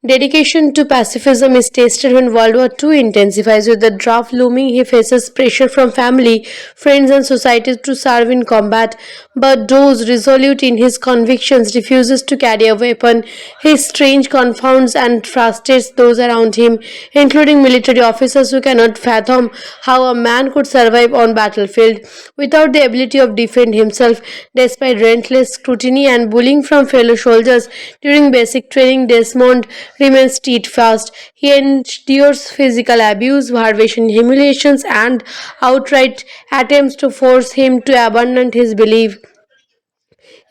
dedication to pacifism is tested when World War II intensifies. With the draft looming, he faces pressure from family, friends, and society to serve in combat. But Doe, resolute in his convictions, refuses to carry a weapon. His strength confounds and frustrates those around him, including military officers who cannot fathom how a man could survive on battlefield without the ability to defend himself. Despite relentless scrutiny and bullying from fellow soldiers during basic training, Desmond remains steadfast. He endures physical abuse, starvation, humiliations, and outright attempts to force him to abandon his belief.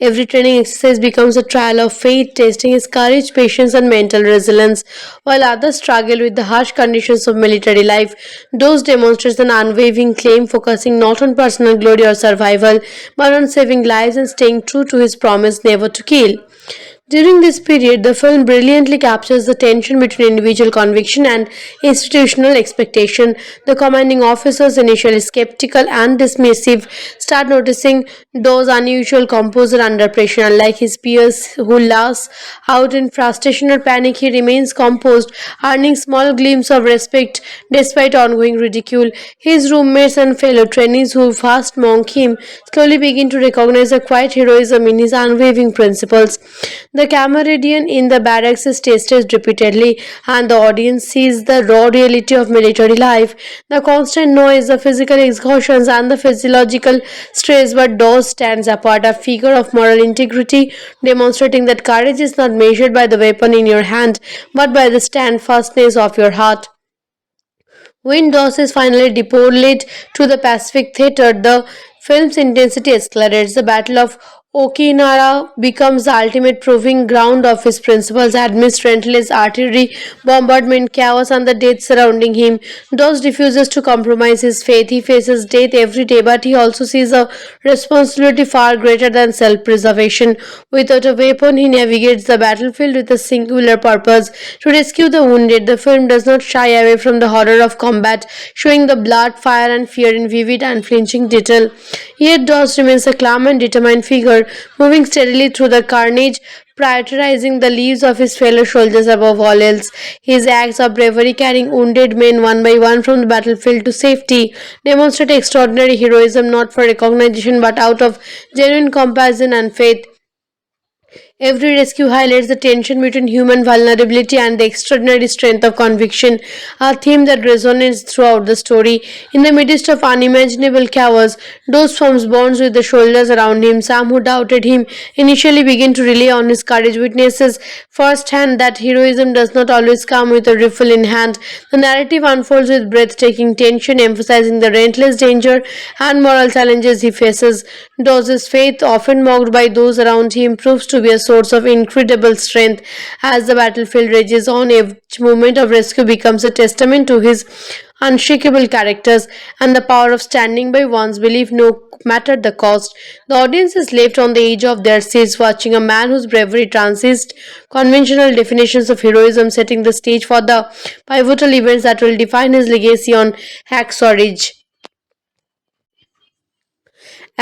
Every training exercise becomes a trial of faith, testing his courage, patience, and mental resilience. While others struggle with the harsh conditions of military life, those demonstrates an unwavering claim, focusing not on personal glory or survival, but on saving lives and staying true to his promise never to kill. During this period, the film brilliantly captures the tension between individual conviction and institutional expectation. The commanding officers, initially skeptical and dismissive, start noticing Do's unusual composure under pressure. Unlike his peers who lash out in frustration or panic, he remains composed, earning small glimpses of respect despite ongoing ridicule. His roommates and fellow trainees who fast mock him slowly begin to recognize a quiet heroism in his unwavering principles. The camaraderie in the barracks is tested repeatedly, and the audience sees the raw reality of military life, the constant noise, the physical exhaustions, and the physiological stress. But Dawes stands apart, a figure of moral integrity, demonstrating that courage is not measured by the weapon in your hand, but by the steadfastness of your heart. When Dawes is finally deployed to the Pacific Theater, the film's intensity escalates. The Battle of Okinawa becomes the ultimate proving ground of his principles amidst relentless artillery, bombardment, chaos, and the death surrounding him. Dawes refuses to compromise his faith. He faces death every day, but he also sees a responsibility far greater than self-preservation. Without a weapon, he navigates the battlefield with a singular purpose: to rescue the wounded. The film does not shy away from the horror of combat, showing the blood, fire, and fear in vivid, unflinching detail. Yet Dawes remains a calm and determined figure, moving steadily through the carnage, prioritizing the lives of his fellow soldiers above all else. His acts of bravery, carrying wounded men one by one from the battlefield to safety, demonstrate extraordinary heroism, not for recognition but out of genuine compassion and faith. Every rescue highlights the tension between human vulnerability and the extraordinary strength of conviction, a theme that resonates throughout the story. In the midst of unimaginable chaos, Dawes forms bonds with the soldiers around him. Some who doubted him initially begin to rely on his courage, witnesses firsthand that heroism does not always come with a rifle in hand. The narrative unfolds with breathtaking tension, emphasizing the relentless danger and moral challenges he faces. Dawes' faith, often mocked by those around him, proves to be a source of incredible strength. As the battlefield rages on, each moment of rescue becomes a testament to his unshakable characters and the power of standing by one's belief no matter the cost. The audience is left on the edge of their seats, watching a man whose bravery transcends conventional definitions of heroism, setting the stage for the pivotal events that will define his legacy on Hacksaw Ridge.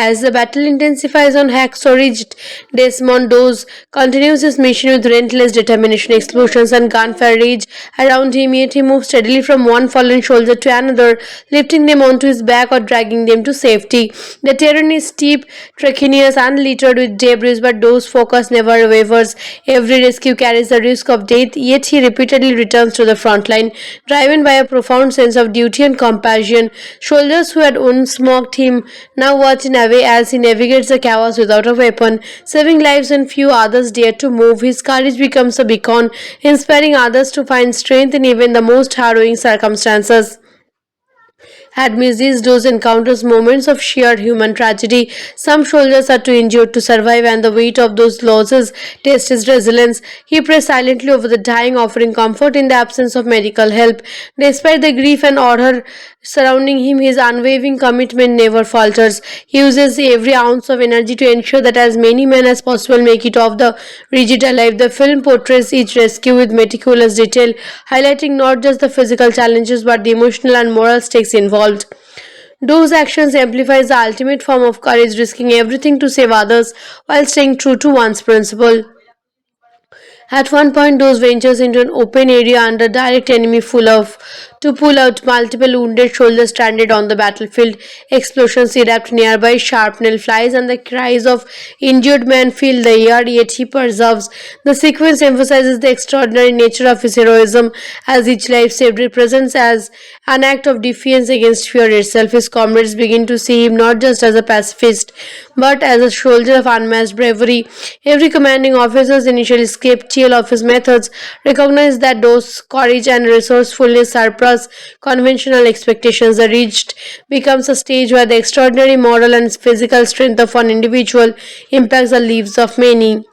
As the battle intensifies on Hacksaw Ridge, Desmond Does continues his mission with relentless determination. Explosions and gunfire rage around him, yet he moves steadily from one fallen soldier to another, lifting them onto his back or dragging them to safety. The terrain is steep, treacherous, and littered with debris, but Does' focus never wavers. Every rescue carries the risk of death, yet he repeatedly returns to the front line, driven by a profound sense of duty and compassion. Soldiers who had once mocked him now watch in away as he navigates the chaos without a weapon, saving lives when few others dare to move. His courage becomes a beacon, inspiring others to find strength in even the most harrowing circumstances. Amidst these Dawes encounters moments of sheer human tragedy. Some soldiers are too injured to survive, and the weight of those losses tests his resilience. He prays silently over the dying, offering comfort in the absence of medical help. Despite the grief and horror surrounding him, his unwavering commitment never falters. He uses every ounce of energy to ensure that as many men as possible make it off the ridge alive. The film portrays each rescue with meticulous detail, highlighting not just the physical challenges but the emotional and moral stakes involved. Do's actions amplifies the ultimate form of courage, risking everything to save others while staying true to one's principle. At one point, Do's ventures into an open area under direct enemy full of to pull out multiple wounded soldiers stranded on the battlefield. Explosions erupt nearby, shrapnel flies, and the cries of injured men fill the air, yet he perseveres. The sequence emphasizes the extraordinary nature of his heroism, as each life saved represents as an act of defiance against fear itself. His comrades begin to see him not just as a pacifist, but as a soldier of unmatched bravery. Every commanding officer's initial skeptical of his methods recognize that those courage and resourcefulness surpass conventional expectations. The reached becomes a stage where the extraordinary moral and physical strength of one individual impacts the lives of many.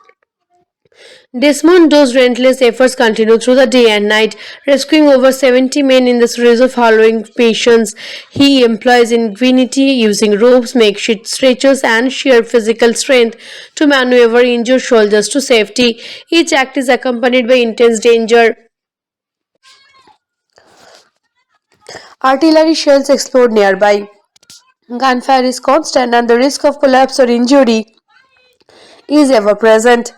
Desmond Doe's relentless efforts continue through the day and night, rescuing over 70 men in the series of harrowing missions he employs ingenuity, using ropes, makeshift stretchers, and sheer physical strength to maneuver injured soldiers to safety. Each act is accompanied by intense danger. Artillery shells explode nearby. Gunfire is constant, and the risk of collapse or injury is ever present.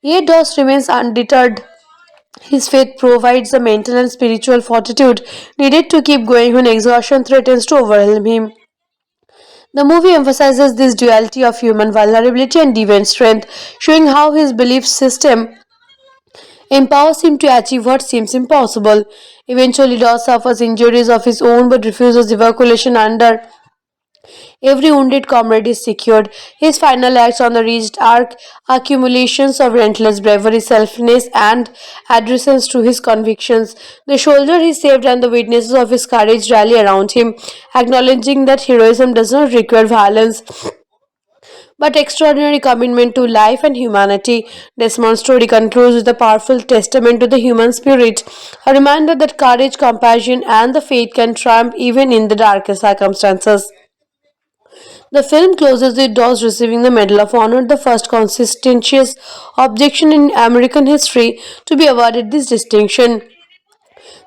Yet Doss remains undeterred. His faith provides the mental and spiritual fortitude needed to keep going when exhaustion threatens to overwhelm him. The movie emphasizes this duality of human vulnerability and divine strength, showing how his belief system empowers him to achieve what seems impossible. Eventually, Doss suffers injuries of his own but refuses evacuation under every wounded comrade is secured. His final acts on the reached are accumulations of relentless bravery, selflessness, and adherence to his convictions. The soldier he saved and the witnesses of his courage rally around him, acknowledging that heroism does not require violence but extraordinary commitment to life and humanity. Desmond's story concludes with a powerful testament to the human spirit, a reminder that courage, compassion, and the faith can triumph even in the darkest circumstances. The film closes with Dawes receiving the Medal of Honor, the first conscientious objection in American history to be awarded this distinction.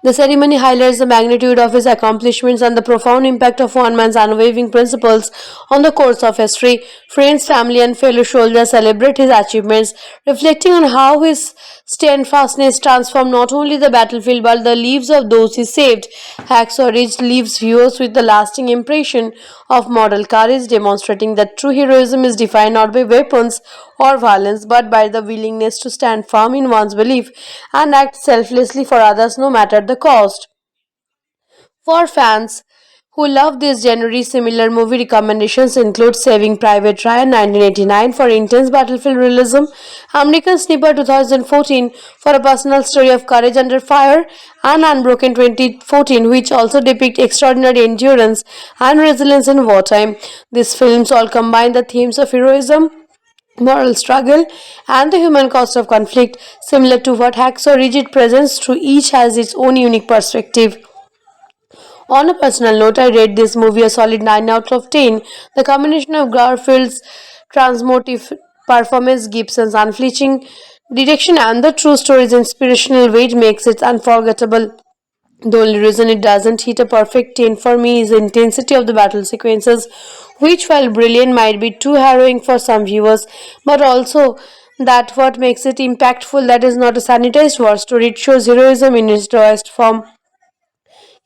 The ceremony highlights the magnitude of his accomplishments and the profound impact of one man's unwavering principles on the course of history. Friends, family, and fellow soldiers celebrate his achievements, reflecting on how his steadfastness transformed not only the battlefield but the lives of those he saved. Hacksaw Ridge leaves viewers with the lasting impression of moral courage, demonstrating that true heroism is defined not by weapons or violence but by the willingness to stand firm in one's belief and act selflessly for others no matter the cost. For fans who love this genre, similar movie recommendations include Saving Private Ryan 1989 for intense battlefield realism, American Sniper 2014 for a personal story of courage under fire, and Unbroken 2014, which also depict extraordinary endurance and resilience in wartime. These films all combine the themes of heroism, moral struggle, and the human cost of conflict, similar to what Hacksaw Ridge presents, through each has its own unique perspective. On a personal note, I rate this movie a solid 9 out of 10. The combination of Garfield's transmotive performance, Gibson's unflinching direction, and the true story's inspirational weight makes it unforgettable. The only reason it doesn't hit a perfect 10 for me is the intensity of the battle sequences, which, while brilliant, might be too harrowing for some viewers, but also that what makes it impactful. That is not a sanitized war story, it shows heroism in its rawest form.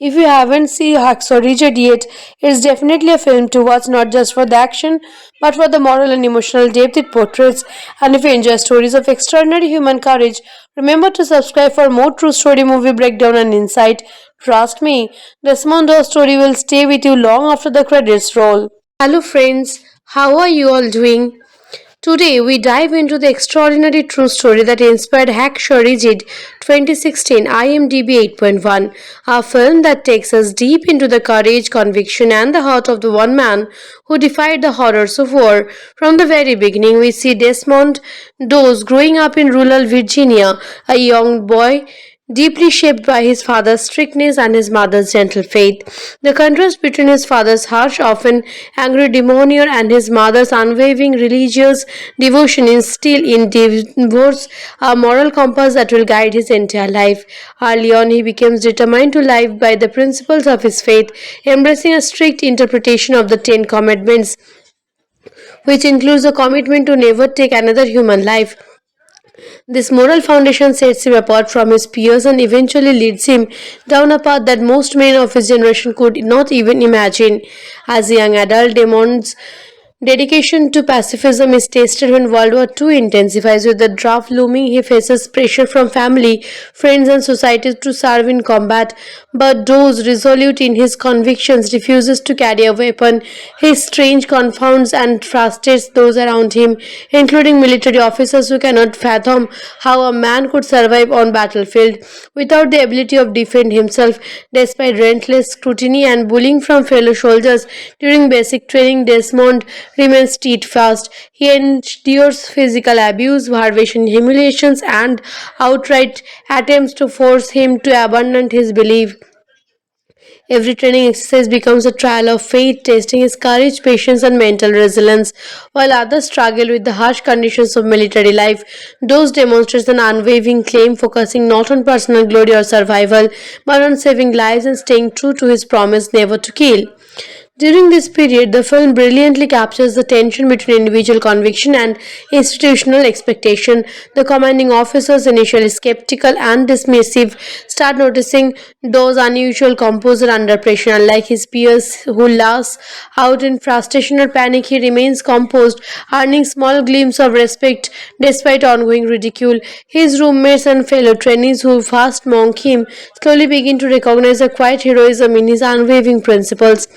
If you haven't seen Hacksaw Ridge yet, it's definitely a film to watch, not just for the action, but for the moral and emotional depth it portrays. And if you enjoy stories of extraordinary human courage, remember to subscribe for more true story movie breakdown and insight. Trust me, Desmond Doe's story will stay with you long after the credits roll. Hello friends, how are you all doing? Today we dive into the extraordinary true story that inspired Hacksaw Ridge 2016 IMDb 8.1, a film that takes us deep into the courage, conviction, and the heart of the one man who defied the horrors of war. From the very beginning, we see Desmond Doe growing up in rural Virginia, a young boy deeply shaped by his father's strictness and his mother's gentle faith. The contrast between his father's harsh, often angry demeanor and his mother's unwavering religious devotion instill in Devos a moral compass that will guide his entire life. Early on, he becomes determined to live by the principles of his faith, embracing a strict interpretation of the Ten Commandments, which includes a commitment to never take another human life. This moral foundation sets him apart from his peers and eventually leads him down a path that most men of his generation could not even imagine. As a young adult, Damon's dedication to pacifism is tested when World War II intensifies. With the draft looming, he faces pressure from family, friends, and society to serve in combat. But Dose, resolute in his convictions, refuses to carry a weapon. His strange confounds and frustrates those around him, including military officers who cannot fathom how a man could survive on battlefield without the ability of defend himself. Despite relentless scrutiny and bullying from fellow soldiers during basic training, Desmond remains steadfast. He endures physical abuse, starvation, humiliations, and outright attempts to force him to abandon his belief. Every training exercise becomes a trial of faith, testing his courage, patience, and mental resilience. While others struggle with the harsh conditions of military life, Dose demonstrates an unwavering claim, focusing not on personal glory or survival, but on saving lives and staying true to his promise never to kill. During this period, the film brilliantly captures the tension between individual conviction and institutional expectation. The commanding officers, initially skeptical and dismissive, start noticing Doe's unusual composure under pressure. Unlike his peers who lash out in frustration or panic, he remains composed, earning small glimpses of respect despite ongoing ridicule. His roommates and fellow trainees who first mock him slowly begin to recognize a quiet heroism in his unwavering principles.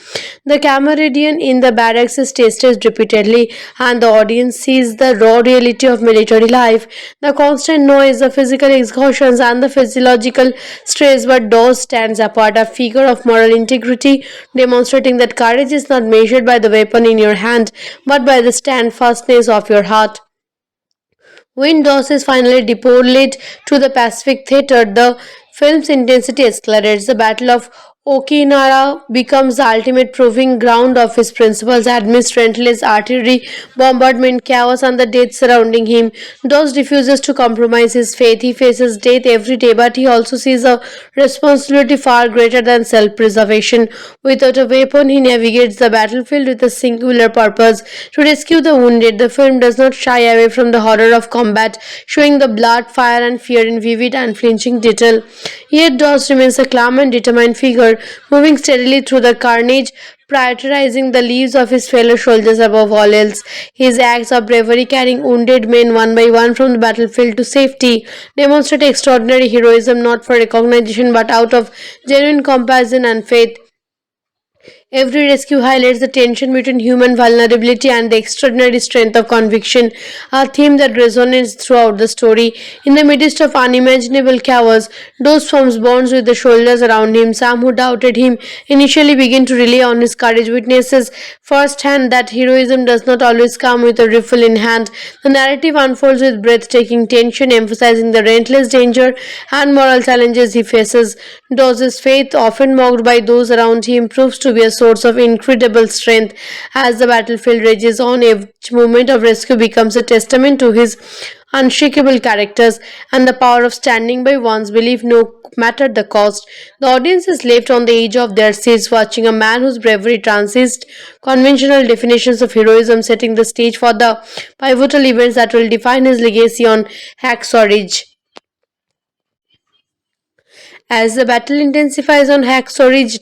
The camaraderie in the barracks is tested repeatedly, and the audience sees the raw reality of military life. The constant noise, the physical exhaustions, and the physiological stress, but Dawes stands apart, a figure of moral integrity, demonstrating that courage is not measured by the weapon in your hand, but by the steadfastness of your heart. When Dawes is finally deployed to the Pacific Theater, the film's intensity escalates. The Battle of Okinawa becomes the ultimate proving ground of his principles amidst relentless artillery, bombardment, chaos, and the death surrounding him. Dawes refuses to compromise his faith. He faces death every day, but he also sees a responsibility far greater than self-preservation. Without a weapon, he navigates the battlefield with a singular purpose: to rescue the wounded. The film does not shy away from the horror of combat, showing the blood, fire, and fear in vivid, unflinching detail. Yet Dawes remains a calm and determined figure, moving steadily through the carnage, prioritizing the lives of his fellow soldiers above all else. His acts of bravery, carrying wounded men one by one from the battlefield to safety, demonstrate extraordinary heroism, not for recognition but out of genuine compassion and faith. Every rescue highlights the tension between human vulnerability and the extraordinary strength of conviction, a theme that resonates throughout the story. In the midst of unimaginable chaos, Dose forms bonds with the soldiers around him. Some who doubted him initially begin to rely on his courage, witnesses firsthand that heroism does not always come with a rifle in hand. The narrative unfolds with breathtaking tension, emphasizing the relentless danger and moral challenges he faces. Dose's faith, often mocked by those around him, proves to be a source of incredible strength. As the battlefield rages on, each moment of rescue becomes a testament to his unshakable characters and the power of standing by one's belief no matter the cost. The audience is left on the edge of their seats, watching a man whose bravery transcends conventional definitions of heroism, setting the stage for the pivotal events that will define his legacy on Hacksaw Ridge. As the battle intensifies on Hacksaw Ridge,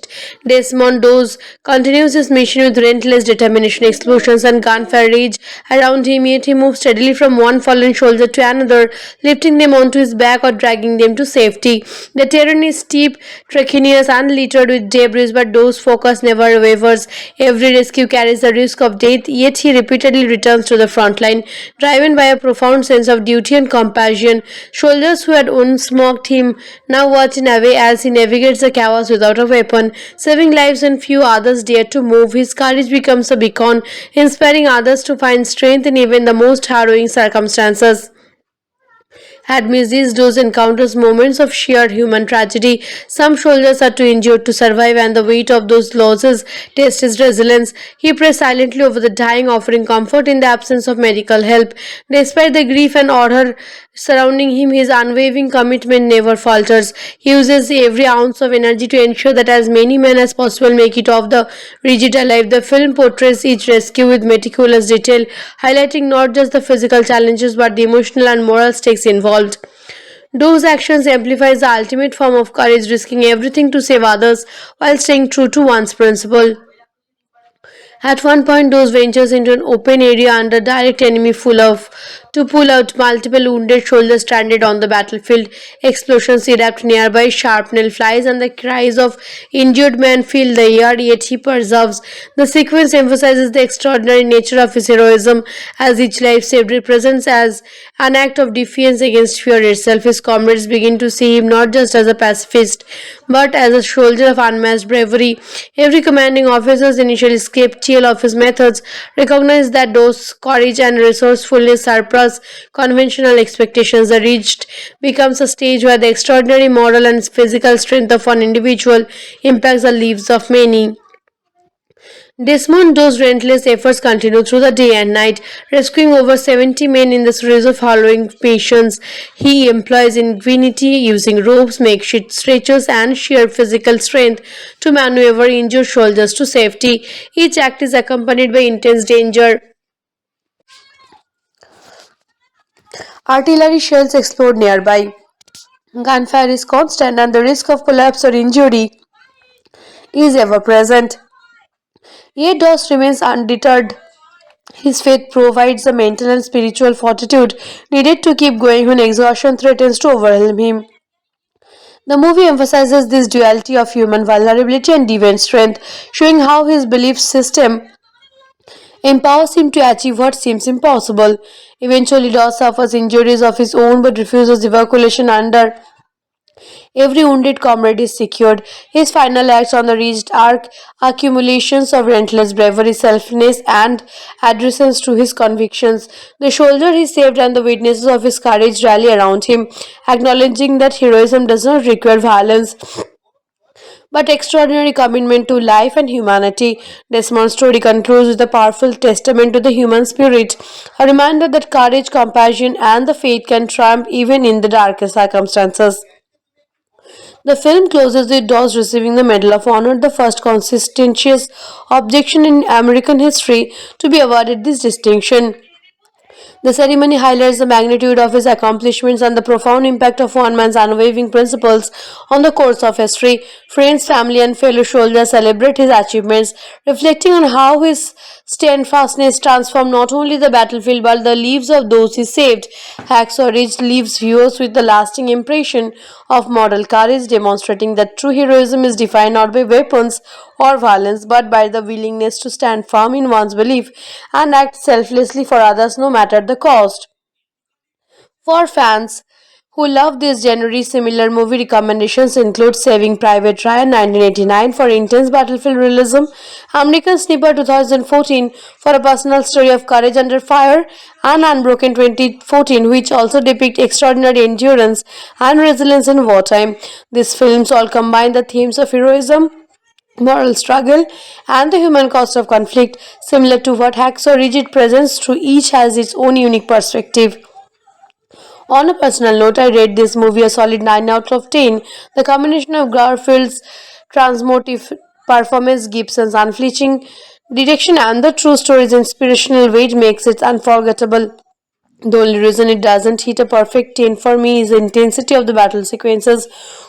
Desmond Does continues his mission with relentless determination. Explosions and gunfire rage around him, yet he moves steadily from one fallen soldier to another, lifting them onto his back or dragging them to safety. The terrain is steep, treacherous, and littered with debris, but Doe's focus never wavers. Every rescue carries the risk of death, yet he repeatedly returns to the front line, driven by a profound sense of duty and compassion. Soldiers who had once mocked him now watch in away as he navigates the chaos without a weapon, saving lives when few others dare to move. His courage becomes a beacon, inspiring others to find strength in even the most harrowing circumstances. Amidst these dose encounters moments of sheer human tragedy. Some soldiers are too injured to survive, and the weight of those losses tests his resilience. He prays silently over the dying, offering comfort in the absence of medical help. Despite the grief and horror surrounding him, his unwavering commitment never falters. He uses every ounce of energy to ensure that as many men as possible make it off the rigid alive. The film portrays each rescue with meticulous detail, highlighting not just the physical challenges but the emotional and moral stakes involved. Those actions amplifies the ultimate form of courage, risking everything to save others while staying true to one's principle. At one point, those ventures into an open area under direct enemy full of to pull out multiple wounded soldiers stranded on the battlefield. Explosions erupt nearby, shrapnel flies, and the cries of injured men fill the air, yet he perseveres. The sequence emphasizes the extraordinary nature of his heroism, as each life saved represents as an act of defiance against fear itself. His comrades begin to see him not just as a pacifist, but as a soldier of unmatched bravery. Every commanding officer's initial skeptical of his methods recognized that those courage and resourcefulness surpass conventional expectations. The reached becomes a stage where the extraordinary moral and physical strength of one individual impacts the lives of many. Desmond Doe's relentless efforts continue through the day and night, rescuing over 70 men in the series of harrowing missions. He employs ingenuity, using ropes, makeshift stretchers, and sheer physical strength to maneuver injured soldiers to safety. Each act is accompanied by intense danger. Artillery shells explode nearby. Gunfire is constant, and the risk of collapse or injury is ever present. Yet Doss remains undeterred. His faith provides the mental and spiritual fortitude needed to keep going when exhaustion threatens to overwhelm him. The movie emphasizes this duality of human vulnerability and divine strength, showing how his belief system empowers him to achieve what seems impossible. Eventually, Doss suffers injuries of his own but refuses evacuation under every wounded comrade is secured. His final acts on the reached arc accumulations of relentless bravery, selflessness, and adherence to his convictions. The soldier he saved and the witnesses of his courage rally around him, acknowledging that heroism does not require violence but extraordinary commitment to life and humanity. Desmond's story concludes with a powerful testament to the human spirit, a reminder that courage, compassion, and the faith can triumph even in the darkest circumstances. The film closes with Dawes receiving the Medal of Honor, the first conscientious objection in American history to be awarded this distinction. The ceremony highlights the magnitude of his accomplishments and the profound impact of one man's unwavering principles on the course of history. Friends, family, and fellow soldiers celebrate his achievements, reflecting on how his steadfastness transformed not only the battlefield but the lives of those he saved. Hacksaw Ridge leaves viewers with a lasting impression of moral courage, demonstrating that true heroism is defined not by weapons or violence but by the willingness to stand firm in one's belief and act selflessly for others no matter the cost. For fans who love this genre, similar movie recommendations include Saving Private Ryan 1989 for intense battlefield realism, American Sniper 2014 for a personal story of courage under fire, and Unbroken 2014, which also depict extraordinary endurance and resilience in wartime. These films all combine the themes of heroism, moral struggle, and the human cost of conflict. Similar to what Hacksaw Ridge presents, through each has its own unique perspective. On a personal note, I rate this movie a solid 9 out of 10. The combination of Garfield's transmotive performance, Gibson's unflinching direction, and the true story's inspirational weight makes it unforgettable. The only reason it doesn't hit a perfect 10 for me is the intensity of the battle sequences,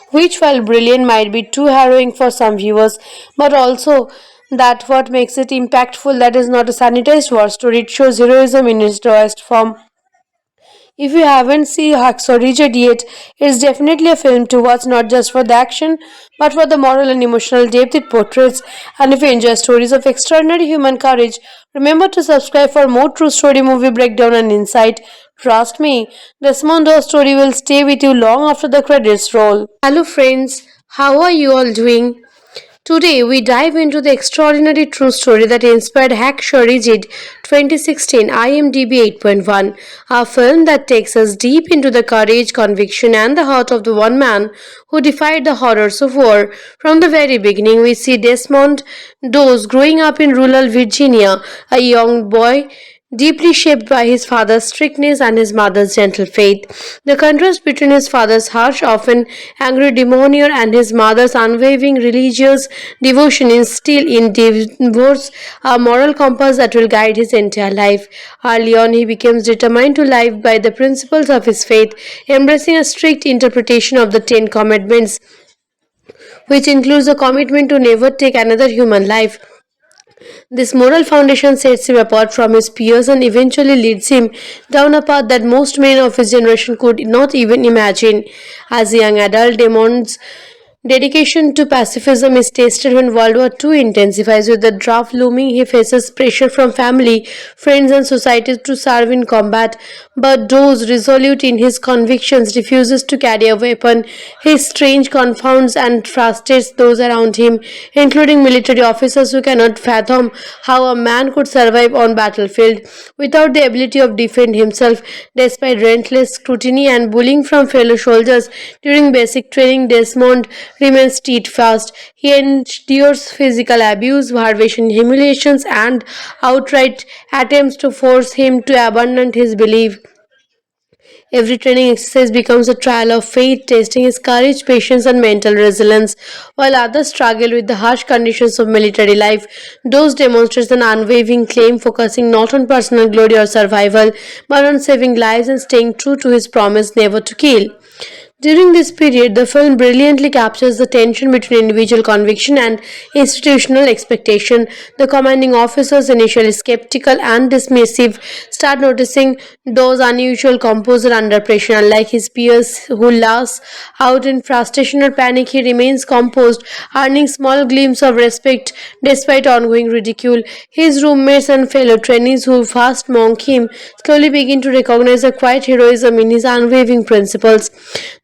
which, while brilliant, might be too harrowing for some viewers, but also that what makes it impactful, that is not a sanitized war story, it shows heroism in its rawest form. If you haven't seen Hacksaw Ridge yet, it's definitely a film to watch, not just for the action, but for the moral and emotional depth it portrays. And if you enjoy stories of extraordinary human courage, remember to subscribe for more true story movie breakdown and insight. Trust me, Desmond Doe's story will stay with you long after the credits roll. Hello friends, how are you all doing? Today, we dive into the extraordinary true story that inspired Hackshaw Rigid 2016 IMDb 8.1, a film that takes us deep into the courage, conviction, and the heart of the one man who defied the horrors of war. From the very beginning, we see Desmond Doss growing up in rural Virginia, a young boy deeply shaped by his father's strictness and his mother's gentle faith. The contrast between his father's harsh, often angry demeanor and his mother's unwavering religious devotion instill in Divorce a moral compass that will guide his entire life. Early on, he becomes determined to live by the principles of his faith, embracing a strict interpretation of the Ten Commandments, which includes a commitment to never take another human life. This moral foundation sets him apart from his peers and eventually leads him down a path that most men of his generation could not even imagine. As a young adult, Damon's dedication to pacifism is tested when World War II intensifies. With the draft looming, he faces pressure from family, friends, and society to serve in combat. But Doss, resolute in his convictions, refuses to carry a weapon. His strange confounds and frustrates those around him, including military officers who cannot fathom how a man could survive on battlefield without the ability of defend himself. Despite relentless scrutiny and bullying from fellow soldiers during basic training, Desmond remains steadfast. He endures physical abuse, starvation, humiliations, and outright attempts to force him to abandon his belief. Every training exercise becomes a trial of faith, testing his courage, patience, and mental resilience. While others struggle with the harsh conditions of military life, Doss demonstrates an unwavering claim, focusing not on personal glory or survival, but on saving lives and staying true to his promise never to kill. During this period, the film brilliantly captures the tension between individual conviction and institutional expectation. The commanding officers, initially skeptical and dismissive, start noticing Doss' unusual composure under pressure. Unlike his peers who lash out in frustration or panic, he remains composed, earning small glimpses of respect despite ongoing ridicule. His roommates and fellow trainees who first mock him slowly begin to recognize a quiet heroism in his unwavering principles.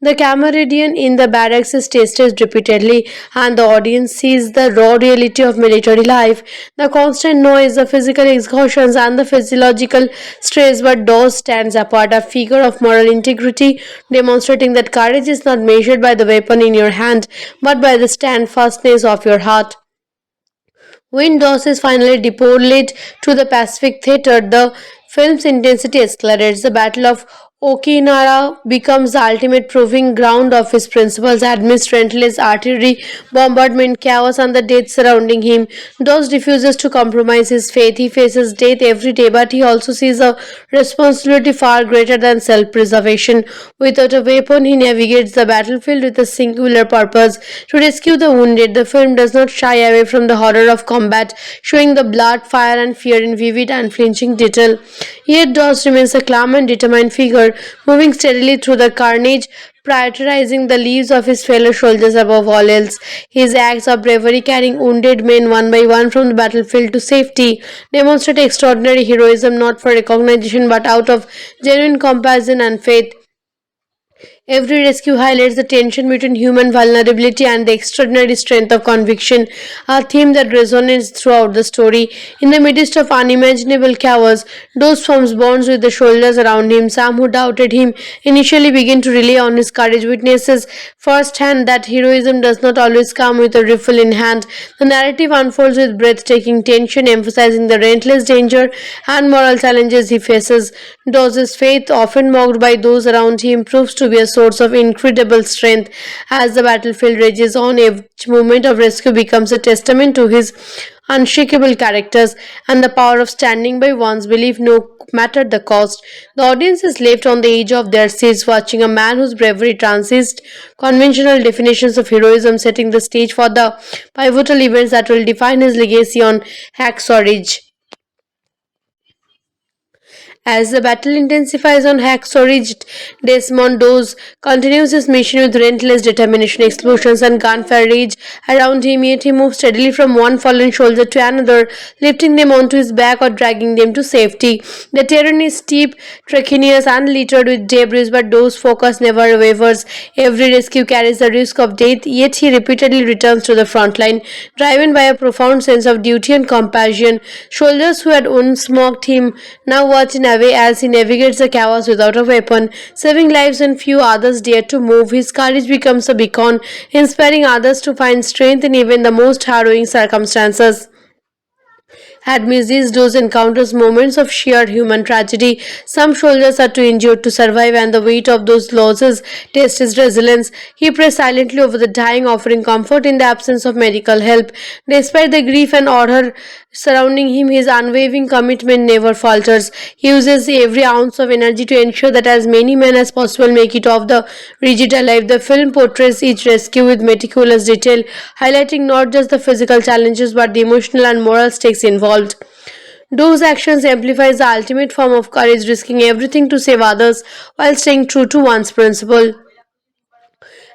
The camaraderie in the barracks is tested repeatedly, and the audience sees the raw reality of military life, the constant noise, the physical exhaustions, and the physiological stress. But Doss stands apart, a figure of moral integrity, demonstrating that courage is not measured by the weapon in your hand, but by the steadfastness of your heart. When Doss is finally deployed to the Pacific Theater, the film's intensity escalates. The Battle of Okinawa becomes the ultimate proving ground of his principles amidst relentless artillery, bombardment, chaos, and the death surrounding him. Doss refuses to compromise his faith. He faces death every day, but he also sees a responsibility far greater than self-preservation. Without a weapon, he navigates the battlefield with a singular purpose: to rescue the wounded. The film does not shy away from the horror of combat, showing the blood, fire, and fear in vivid, unflinching detail. Yet Doss remains a calm and determined figure, moving steadily through the carnage, prioritizing the lives of his fellow soldiers above all else. His acts of bravery, carrying wounded men one by one from the battlefield to safety, demonstrate extraordinary heroism, not for recognition but out of genuine compassion and faith. Every rescue highlights the tension between human vulnerability and the extraordinary strength of conviction, a theme that resonates throughout the story. In the midst of unimaginable chaos, Doss forms bonds with the soldiers around him. Some who doubted him initially begin to rely on his courage, witnesses firsthand that heroism does not always come with a rifle in hand. The narrative unfolds with breathtaking tension, emphasizing the relentless danger and moral challenges he faces. Doss's faith, often mocked by those around him, proves to be a source of incredible strength. As the battlefield rages on, each moment of rescue becomes a testament to his unshakable characters and the power of standing by one's belief no matter the cost. The audience is left on the edge of their seats, watching a man whose bravery transcends conventional definitions of heroism, setting the stage for the pivotal events that will define his legacy on Hacksaw Ridge. As the battle intensifies on Hacksaw Ridge, Desmond Doss continues his mission with relentless determination. Explosions and gunfire rage around him, yet he moves steadily from one fallen soldier to another, lifting them onto his back or dragging them to safety. The terrain is steep, treacherous, and littered with debris, but Doss' focus never wavers. Every rescue carries the risk of death, yet he repeatedly returns to the front line, driven by a profound sense of duty and compassion. Soldiers who had once mocked him now watch in away as he navigates the chaos without a weapon, saving lives when few others dare to move. His courage becomes a beacon, inspiring others to find strength in even the most harrowing circumstances. Amidst those encounters moments of sheer human tragedy. Some soldiers are too injured to survive, and the weight of those losses tests his resilience. He prays silently over the dying, offering comfort in the absence of medical help. Despite the grief and horror surrounding him, his unwavering commitment never falters. He uses every ounce of energy to ensure that as many men as possible make it off the ridge alive. The film portrays each rescue with meticulous detail, highlighting not just the physical challenges but the emotional and moral stakes involved. Those actions amplifies the ultimate form of courage, risking everything to save others while staying true to one's principle.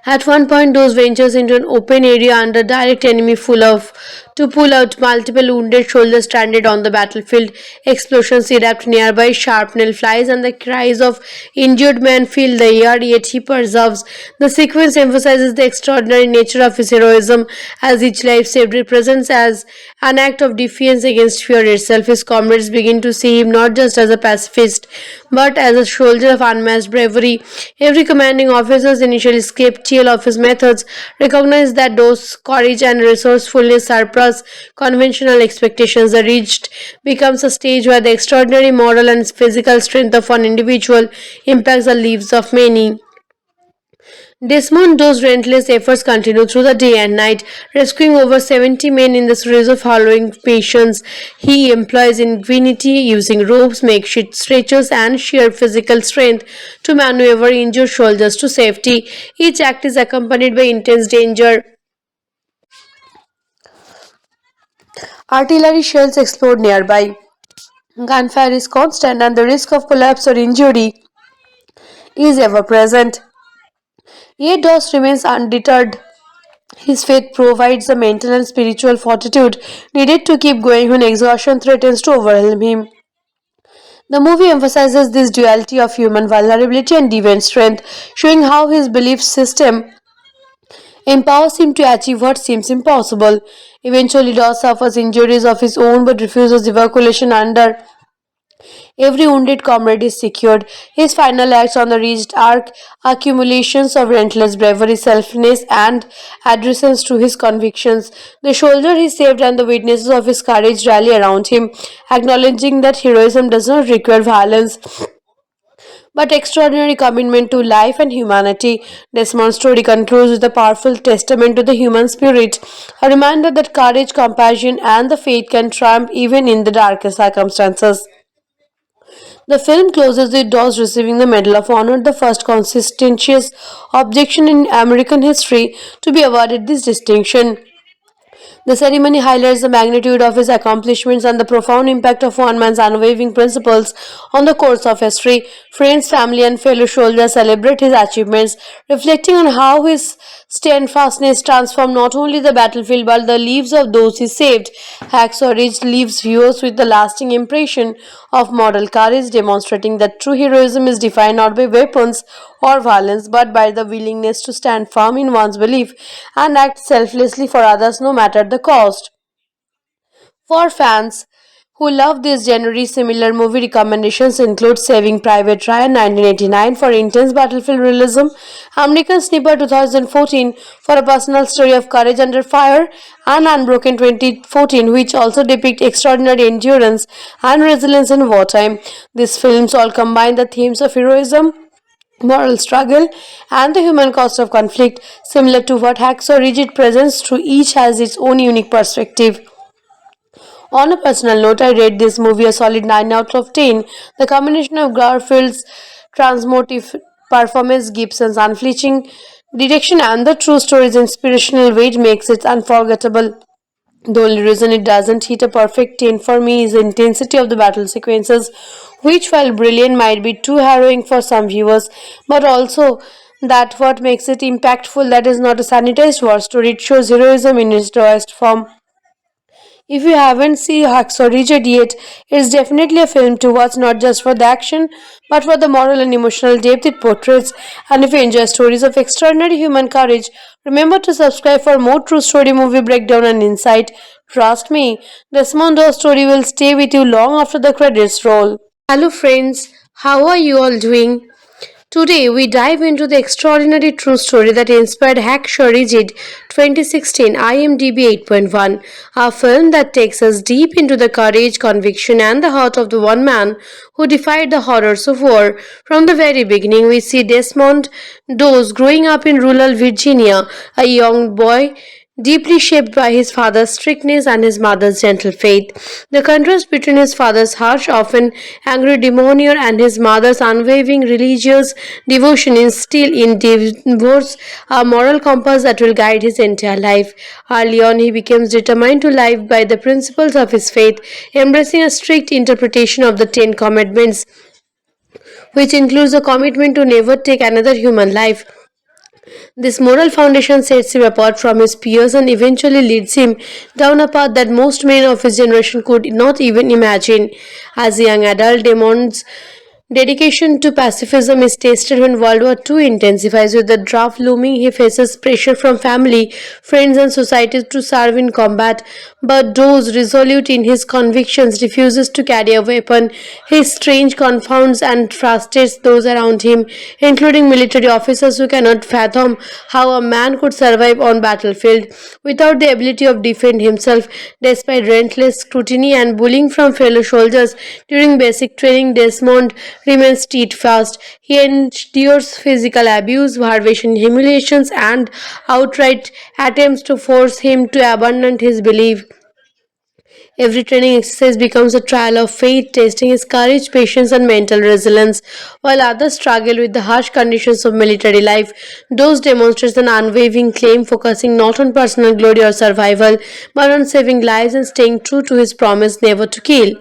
At one point, Doss ventures into an open area under direct enemy to pull out multiple wounded soldiers stranded on the battlefield. Explosions erupt nearby, shrapnel flies, and the cries of injured men fill the air, yet he perseveres. The sequence emphasizes the extraordinary nature of his heroism, as each life saved represents as an act of defiance against fear itself. His comrades begin to see him not just as a pacifist, but as a soldier of unmatched bravery. Every commanding officer's initial skeptical of his methods recognized that Doss' courage and resourcefulness surpass conventional expectations. The Ridge becomes a stage where the extraordinary moral and physical strength of one individual impacts the lives of many. Desmond Doss' relentless efforts continue through the day and night, rescuing over 70 men in the series of harrowing missions. He employs ingenuity, using ropes, makeshift stretchers, and sheer physical strength to maneuver injured soldiers to safety. Each act is accompanied by intense danger. Artillery shells explode nearby. Gunfire is constant, and the risk of collapse or injury is ever present. Yet Doss remains undeterred. His faith provides the mental and spiritual fortitude needed to keep going when exhaustion threatens to overwhelm him. The movie emphasizes this duality of human vulnerability and divine strength, showing how his belief system empowers him to achieve what seems impossible. Eventually, Doss suffers injuries of his own but refuses evacuation under every wounded comrade is secured. His final acts on the Ridge are accumulations of relentless bravery, selflessness, and adherence to his convictions. The soldier he saved and the witnesses of his courage rally around him, acknowledging that heroism does not require violence but extraordinary commitment to life and humanity. Desmond's story concludes with a powerful testament to the human spirit, a reminder that courage, compassion, and the faith can triumph even in the darkest circumstances. The film closes with Doss receiving the Medal of Honor, the first conscientious objection in American history to be awarded this distinction. The ceremony highlights the magnitude of his accomplishments and the profound impact of one man's unwavering principles on the course of history. Friends, family, and fellow soldiers celebrate his achievements, reflecting on how his steadfastness transformed not only the battlefield but the lives of those he saved. Hacksaw Ridge leaves viewers with the lasting impression of moral courage, demonstrating that true heroism is defined not by weapons or violence but by the willingness to stand firm in one's belief and act selflessly for others no matter the cost. For fans who love this genre, similar movie recommendations include Saving Private Ryan 1989 for intense battlefield realism, American Sniper 2014 for a personal story of courage under fire, and Unbroken 2014, which also depict extraordinary endurance and resilience in wartime. These films all combine the themes of heroism, moral struggle, and the human cost of conflict. Similar to what Hacksaw Ridge presents, through each has its own unique perspective. On a personal note, I rate this movie a solid 9 out of 10. The combination of Garfield's transmotive performance, Gibson's unflinching direction, and the true story's inspirational weight makes it unforgettable. The only reason it doesn't hit a perfect 10 for me is the intensity of the battle sequences. which, while brilliant, might be too harrowing for some viewers, but also that what makes it impactful that is not a sanitized war story, it shows heroism in its rawest form. If you haven't seen Hacksaw Ridge yet, it's definitely a film to watch not just for the action, but for the moral and emotional depth it portrays. And if you enjoy stories of extraordinary human courage, remember to subscribe for more true story movie breakdown and insight. Trust me, Desmondo's story will stay with you long after the credits roll. Hello friends, how are you all doing? Today, we dive into the extraordinary true story that inspired Hacksaw Ridge 2016 IMDb 8.1, a film that takes us deep into the courage, conviction, and the heart of the one man who defied the horrors of war. From the very beginning, we see Desmond Doss growing up in rural Virginia, a young boy deeply shaped by his father's strictness and his mother's gentle faith. The contrast between his father's harsh, often angry demeanor and his mother's unwavering religious devotion instill in Divorce a moral compass that will guide his entire life. Early on, he becomes determined to live by the principles of his faith, embracing a strict interpretation of the Ten Commandments, which includes a commitment to never take another human life. This moral foundation sets him apart from his peers and eventually leads him down a path that most men of his generation could not even imagine. As a young adult, Damon's dedication to pacifism is tested when World War II intensifies. With the draft looming, he faces pressure from family, friends, and society to serve in combat. But Doss, resolute in his convictions, refuses to carry a weapon. His strange confounds and frustrates those around him, including military officers who cannot fathom how a man could survive on battlefield without the ability to defend himself. Despite relentless scrutiny and bullying from fellow soldiers during basic training, Desmond remains steadfast. He endures physical abuse, starvation, humiliations, and outright attempts to force him to abandon his belief. Every training exercise becomes a trial of faith, testing his courage, patience, and mental resilience. While others struggle with the harsh conditions of military life, Doss demonstrates an unwavering claim, focusing not on personal glory or survival, but on saving lives and staying true to his promise never to kill.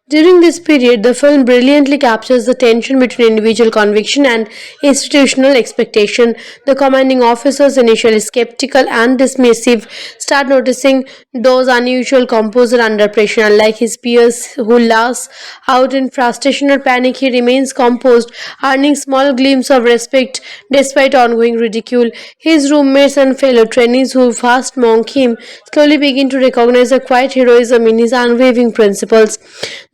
During this period, the film brilliantly captures the tension between individual conviction and institutional expectation. The commanding officers, initially skeptical and dismissive, start noticing Doss' unusual composure under pressure. Unlike his peers who lash out in frustration or panic, he remains composed, earning small glimpses of respect despite ongoing ridicule. His roommates and fellow trainees who first mock him slowly begin to recognize a quiet heroism in his unwavering principles.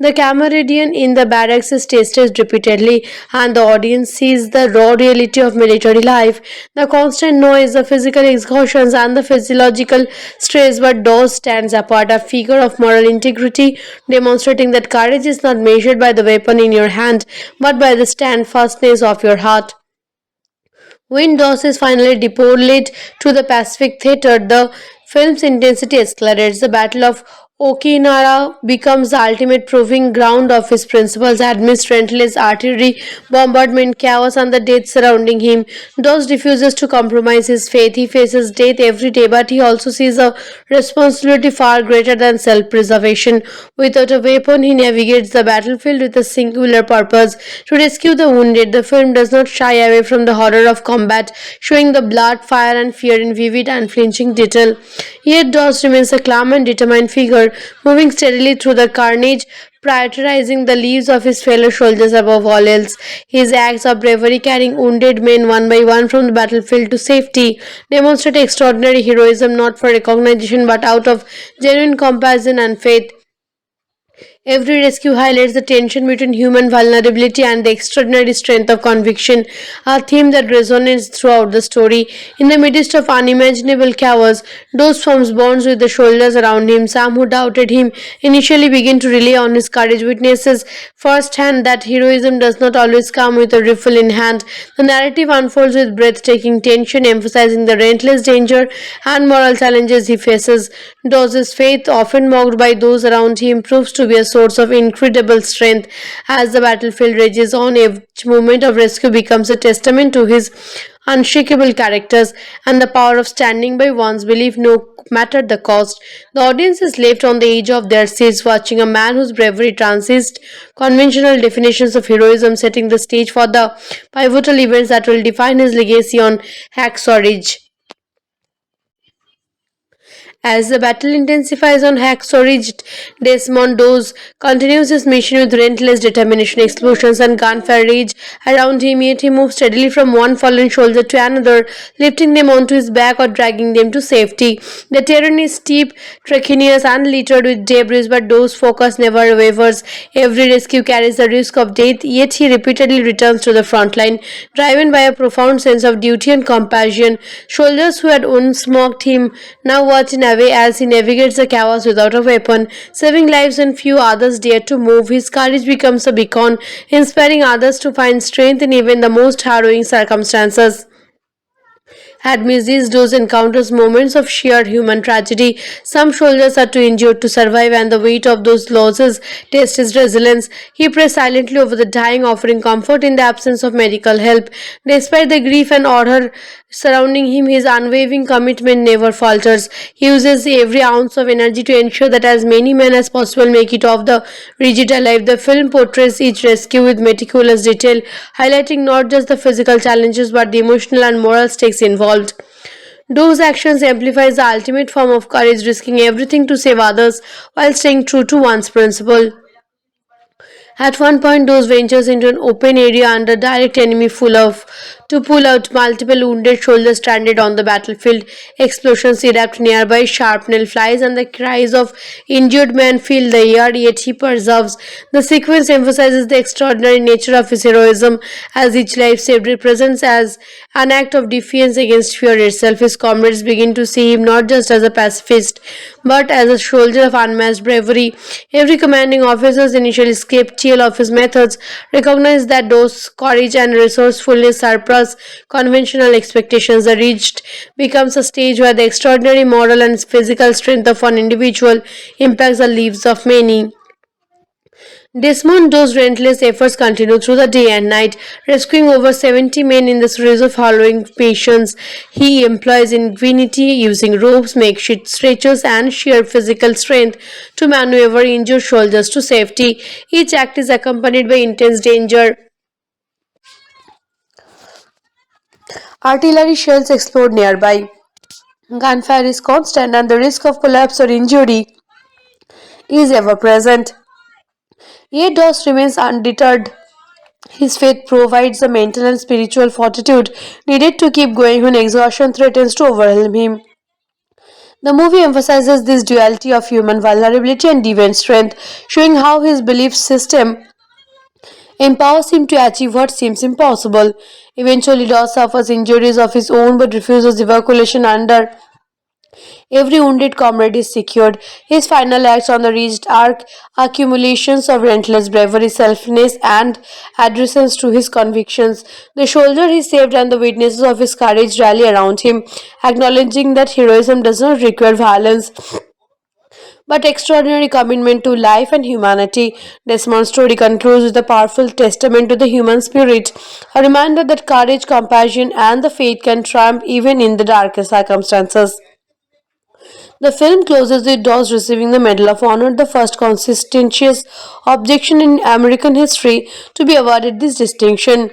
The camaraderie in the barracks is tested repeatedly, and the audience sees the raw reality of military life, the constant noise, the physical exhaustions, and the physiological stress. But Doss stands apart, a figure of moral integrity, demonstrating that courage is not measured by the weapon in your hand, but by the steadfastness of your heart. When Doss is finally deployed to the Pacific Theater, the film's intensity escalates. The Battle of Okinawa becomes the ultimate proving ground of his principles amidst relentless artillery, bombardment, chaos, and the death surrounding him. Doss refuses to compromise his faith. He faces death every day, but he also sees a responsibility far greater than self-preservation. Without a weapon, he navigates the battlefield with a singular purpose: to rescue the wounded. The film does not shy away from the horror of combat, showing the blood, fire, and fear in vivid, unflinching detail. Yet Doss remains a calm and determined figure, moving steadily through the carnage, prioritizing the lives of his fellow soldiers above all else. His acts of bravery, carrying wounded men one by one from the battlefield to safety, demonstrate extraordinary heroism not for recognition but out of genuine compassion and faith. Every rescue highlights the tension between human vulnerability and the extraordinary strength of conviction, a theme that resonates throughout the story. In the midst of unimaginable chaos, Doss forms bonds with the soldiers around him. Some who doubted him initially begin to rely on his courage, witnesses firsthand that heroism does not always come with a rifle in hand. The narrative unfolds with breathtaking tension, emphasizing the relentless danger and moral challenges he faces. Doss's faith, often mocked by those around him, proves to be a source of incredible strength. As the battlefield rages on, each moment of rescue becomes a testament to his unshakable characters and the power of standing by one's belief no matter the cost. The audience is left on the edge of their seats watching a man whose bravery transcends conventional definitions of heroism, setting the stage for the pivotal events that will define his legacy on Hacksaw Ridge. As the battle intensifies on Hacksaw Ridge, Desmond Doss continues his mission with relentless determination. Explosions and gunfire rage around him, yet he moves steadily from one fallen soldier to another, lifting them onto his back or dragging them to safety. The terrain is steep, treacherous, and littered with debris, but Doss' focus never wavers. Every rescue carries the risk of death, yet he repeatedly returns to the front line, driven by a profound sense of duty and compassion. Soldiers who had once mocked him now watch in away as he navigates the chaos without a weapon, saving lives when few others dare to move. His courage becomes a beacon, inspiring others to find strength in even the most harrowing circumstances. Amidst these Doss encounters moments of sheer human tragedy. Some soldiers are too injured to survive, and the weight of those losses tests his resilience. He prays silently over the dying, offering comfort in the absence of medical help. Despite the grief and horror surrounding him, his unwavering commitment never falters. He uses every ounce of energy to ensure that as many men as possible make it off the ridge alive. The film portrays each rescue with meticulous detail, highlighting not just the physical challenges but the emotional and moral stakes involved. Those actions amplifies the ultimate form of courage, risking everything to save others while staying true to one's principle. At one point, Doss ventures into an open area under direct enemy to pull out multiple wounded soldiers stranded on the battlefield. Explosions erupt nearby, shrapnel flies, and the cries of injured men fill the air, yet he perseveres. The sequence emphasizes the extraordinary nature of his heroism, as each life saved represents as an act of defiance against fear itself. His comrades begin to see him not just as a pacifist, but as a soldier of unmatched bravery. Every commanding officer's initial skeptical of his methods recognized that Doss' courage and resourcefulness surpass conventional expectations. The Ridge becomes a stage where the extraordinary moral and physical strength of one individual impacts the lives of many. Desmond Doss' relentless efforts continue through the day and night, rescuing over 70 men in the series of harrowing missions. He employs ingenuity, using ropes, makeshift stretchers, and sheer physical strength to maneuver injured soldiers to safety. Each act is accompanied by intense danger. Artillery shells explode nearby. Gunfire is constant, and the risk of collapse or injury is ever present. Yet Doss remains undeterred. His faith provides the mental and spiritual fortitude needed to keep going when exhaustion threatens to overwhelm him. The movie emphasizes this duality of human vulnerability and divine strength, showing how his belief system empowers him to achieve what seems impossible. Eventually, Doss suffers injuries of his own but refuses evacuation under every wounded comrade is secured. His final acts on the Ridge are accumulations of relentless bravery, selflessness, and adherence to his convictions. The soldier he saved and the witnesses of his courage rally around him, acknowledging that heroism does not require violence but extraordinary commitment to life and humanity. Desmond's story concludes with a powerful testament to the human spirit, a reminder that courage, compassion, and the faith can triumph even in the darkest circumstances. The film closes with Doss receiving the Medal of Honor, the first conscientious objection in American history to be awarded this distinction.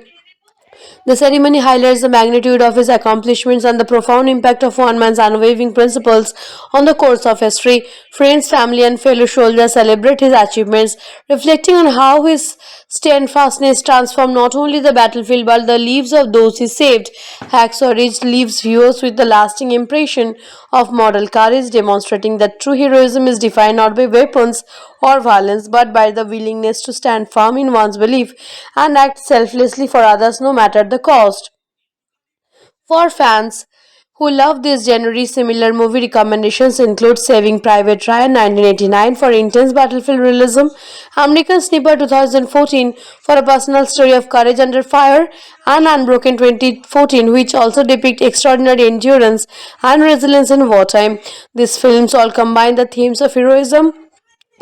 The ceremony highlights the magnitude of his accomplishments and the profound impact of one man's unwavering principles on the course of history. Friends, family, and fellow soldiers celebrate his achievements, reflecting on how his steadfastness transformed not only the battlefield but the lives of those he saved. Hacksaw Ridge leaves viewers with the lasting impression of moral courage, demonstrating that true heroism is defined not by weapons or violence but by the willingness to stand firm in one's belief and act selflessly for others no matter the cost. For fans who love this genre, similar movie recommendations include Saving Private Ryan 1989 for intense battlefield realism, American Sniper 2014 for a personal story of courage under fire, and Unbroken 2014, which also depict extraordinary endurance and resilience in wartime. These films all combine the themes of heroism,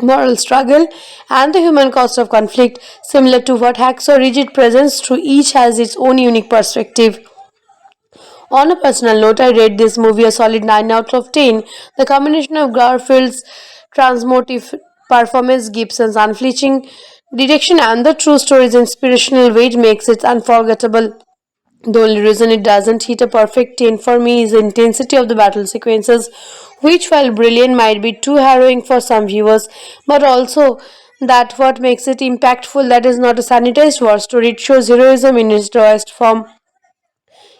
moral struggle, and the human cost of conflict. Similar to what Hacksaw Rigid presents, through each has its own unique perspective. On a personal note, I rate this movie a solid 9 out of 10. The combination of Garfield's transmotive performance, Gibson's unflinching direction, and the true story's inspirational weight makes it unforgettable. The only reason it doesn't hit a perfect 10 for me is the intensity of the battle sequences, which, while brilliant, might be too harrowing for some viewers, but also that what makes it impactful. That is not a sanitized war story, it shows heroism in its rawest form.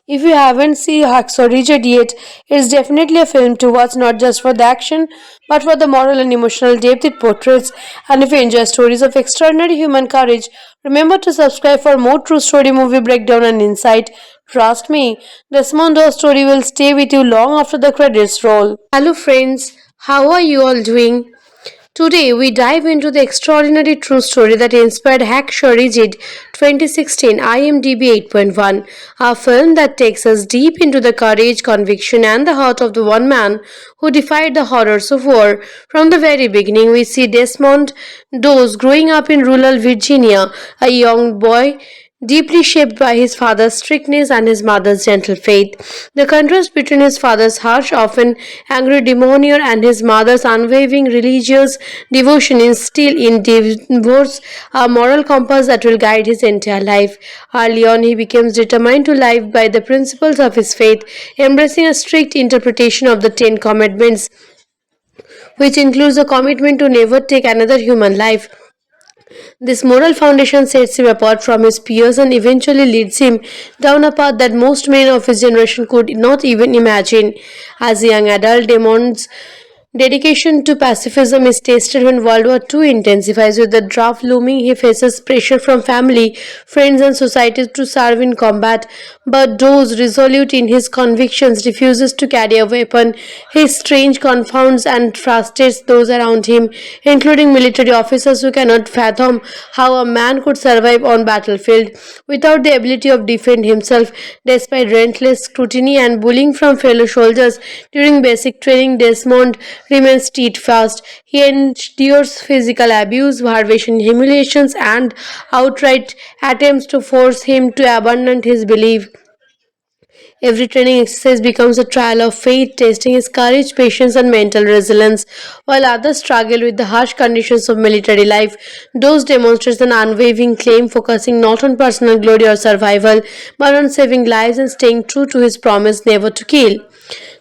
If you haven't seen Hacksaw Ridge yet, it's definitely a film to watch, not just for the action, but for the moral and emotional depth it portrays. And if you enjoy stories of extraordinary human courage, remember to subscribe for more true story movie breakdown and insight. Trust me, Desmond Doe's story will stay with you long after the credits roll. Hello friends, how are you all doing? Today, we dive into the extraordinary true story that inspired Hacksaw Ridge 2016 IMDb 8.1, a film that takes us deep into the courage, conviction, and the heart of the one man who defied the horrors of war. From the very beginning, we see Desmond Doe growing up in rural Virginia, a young boy deeply shaped by his father's strictness and his mother's gentle faith. The contrast between his father's harsh, often angry demeanor and his mother's unwavering religious devotion instill in Devor's a moral compass that will guide his entire life. Early on, he becomes determined to live by the principles of his faith, embracing a strict interpretation of the Ten Commandments, which includes a commitment to never take another human life. This moral foundation sets him apart from his peers and eventually leads him down a path that most men of his generation could not even imagine. As a young adult, Damon's dedication to pacifism is tested when World War II intensifies. With the draft looming, he faces pressure from family, friends, and society to serve in combat. But Doe, resolute in his convictions, refuses to carry a weapon. His strange confounds and frustrates those around him, including military officers who cannot fathom how a man could survive on battlefield without the ability of defend himself. Despite relentless scrutiny and bullying from fellow soldiers during basic training, Desmond remains steadfast. He endures physical abuse, starvation, humiliations, and outright attempts to force him to abandon his belief. Every training exercise becomes a trial of faith, testing his courage, patience, and mental resilience. While others struggle with the harsh conditions of military life, Doe demonstrates an unwavering claim, focusing not on personal glory or survival, but on saving lives and staying true to his promise never to kill.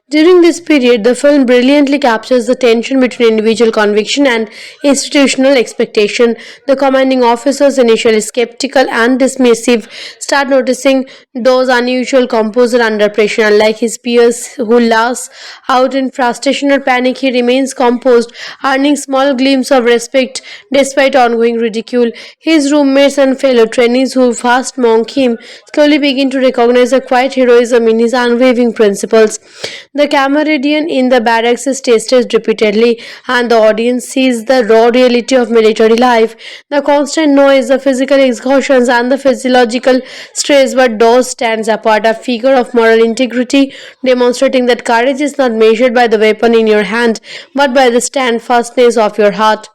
During this period, the film brilliantly captures the tension between individual conviction and institutional expectation. The commanding officers, initially skeptical and dismissive, start noticing Doe's unusual composure under pressure. Unlike his peers who lash out in frustration or panic, he remains composed, earning small glimpses of respect despite ongoing ridicule. His roommates and fellow trainees who first mock him slowly begin to recognize a quiet heroism in his unwavering principles. The camaraderie in the barracks is tested repeatedly, and the audience sees the raw reality of military life, the constant noise, the physical exhaustions, and the physiological stress. But Doe stands apart, a figure of moral integrity, demonstrating that courage is not measured by the weapon in your hand, but by the steadfastness of your heart.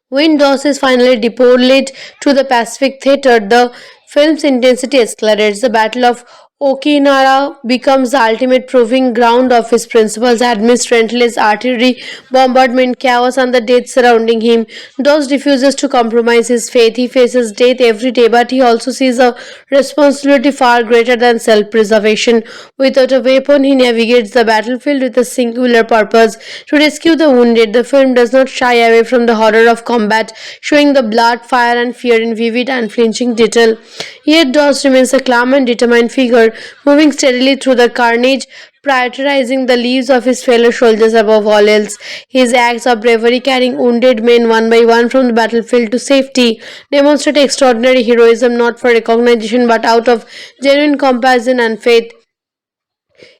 When Doe is finally deployed to the Pacific Theater, the film's intensity escalates. The Battle of Okinawa becomes the ultimate proving ground of his principles amidst relentless artillery, bombardment, chaos, and the death surrounding him. Doe refuses to compromise his faith. He faces death every day, but he also sees a responsibility far greater than self-preservation. Without a weapon, he navigates the battlefield with a singular purpose: to rescue the wounded. The film does not shy away from the horror of combat, showing the blood, fire, and fear in vivid, unflinching detail. Yet Doe remains a calm and determined figure, moving steadily through the carnage, prioritizing the lives of his fellow soldiers above all else. His acts of bravery, carrying wounded men one by one from the battlefield to safety, demonstrate extraordinary heroism, not for recognition but out of genuine compassion and faith.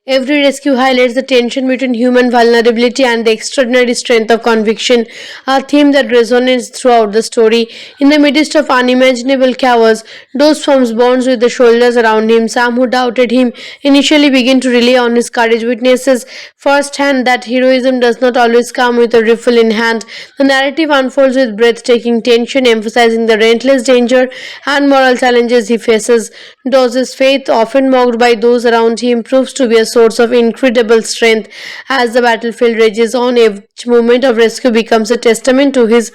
Every rescue highlights the tension between human vulnerability and the extraordinary strength of conviction, a theme that resonates throughout the story. In the midst of unimaginable chaos, Dose forms bonds with the soldiers around him. Sam, who doubted him, initially begin to rely on his courage, witnesses firsthand that heroism does not always come with a rifle in hand. The narrative unfolds with breathtaking tension, emphasizing the relentless danger and moral challenges he faces. Dose's faith, often mocked by those around him, proves to be a source of incredible strength. As the battlefield rages on, each moment of rescue becomes a testament to his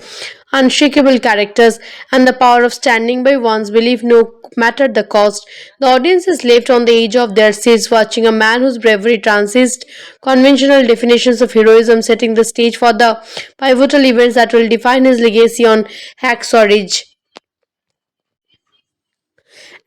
unshakable characters and the power of standing by one's belief no matter the cost. The audience is left on the edge of their seats watching a man whose bravery transcends conventional definitions of heroism, setting the stage for the pivotal events that will define his legacy on Hacksaw Ridge.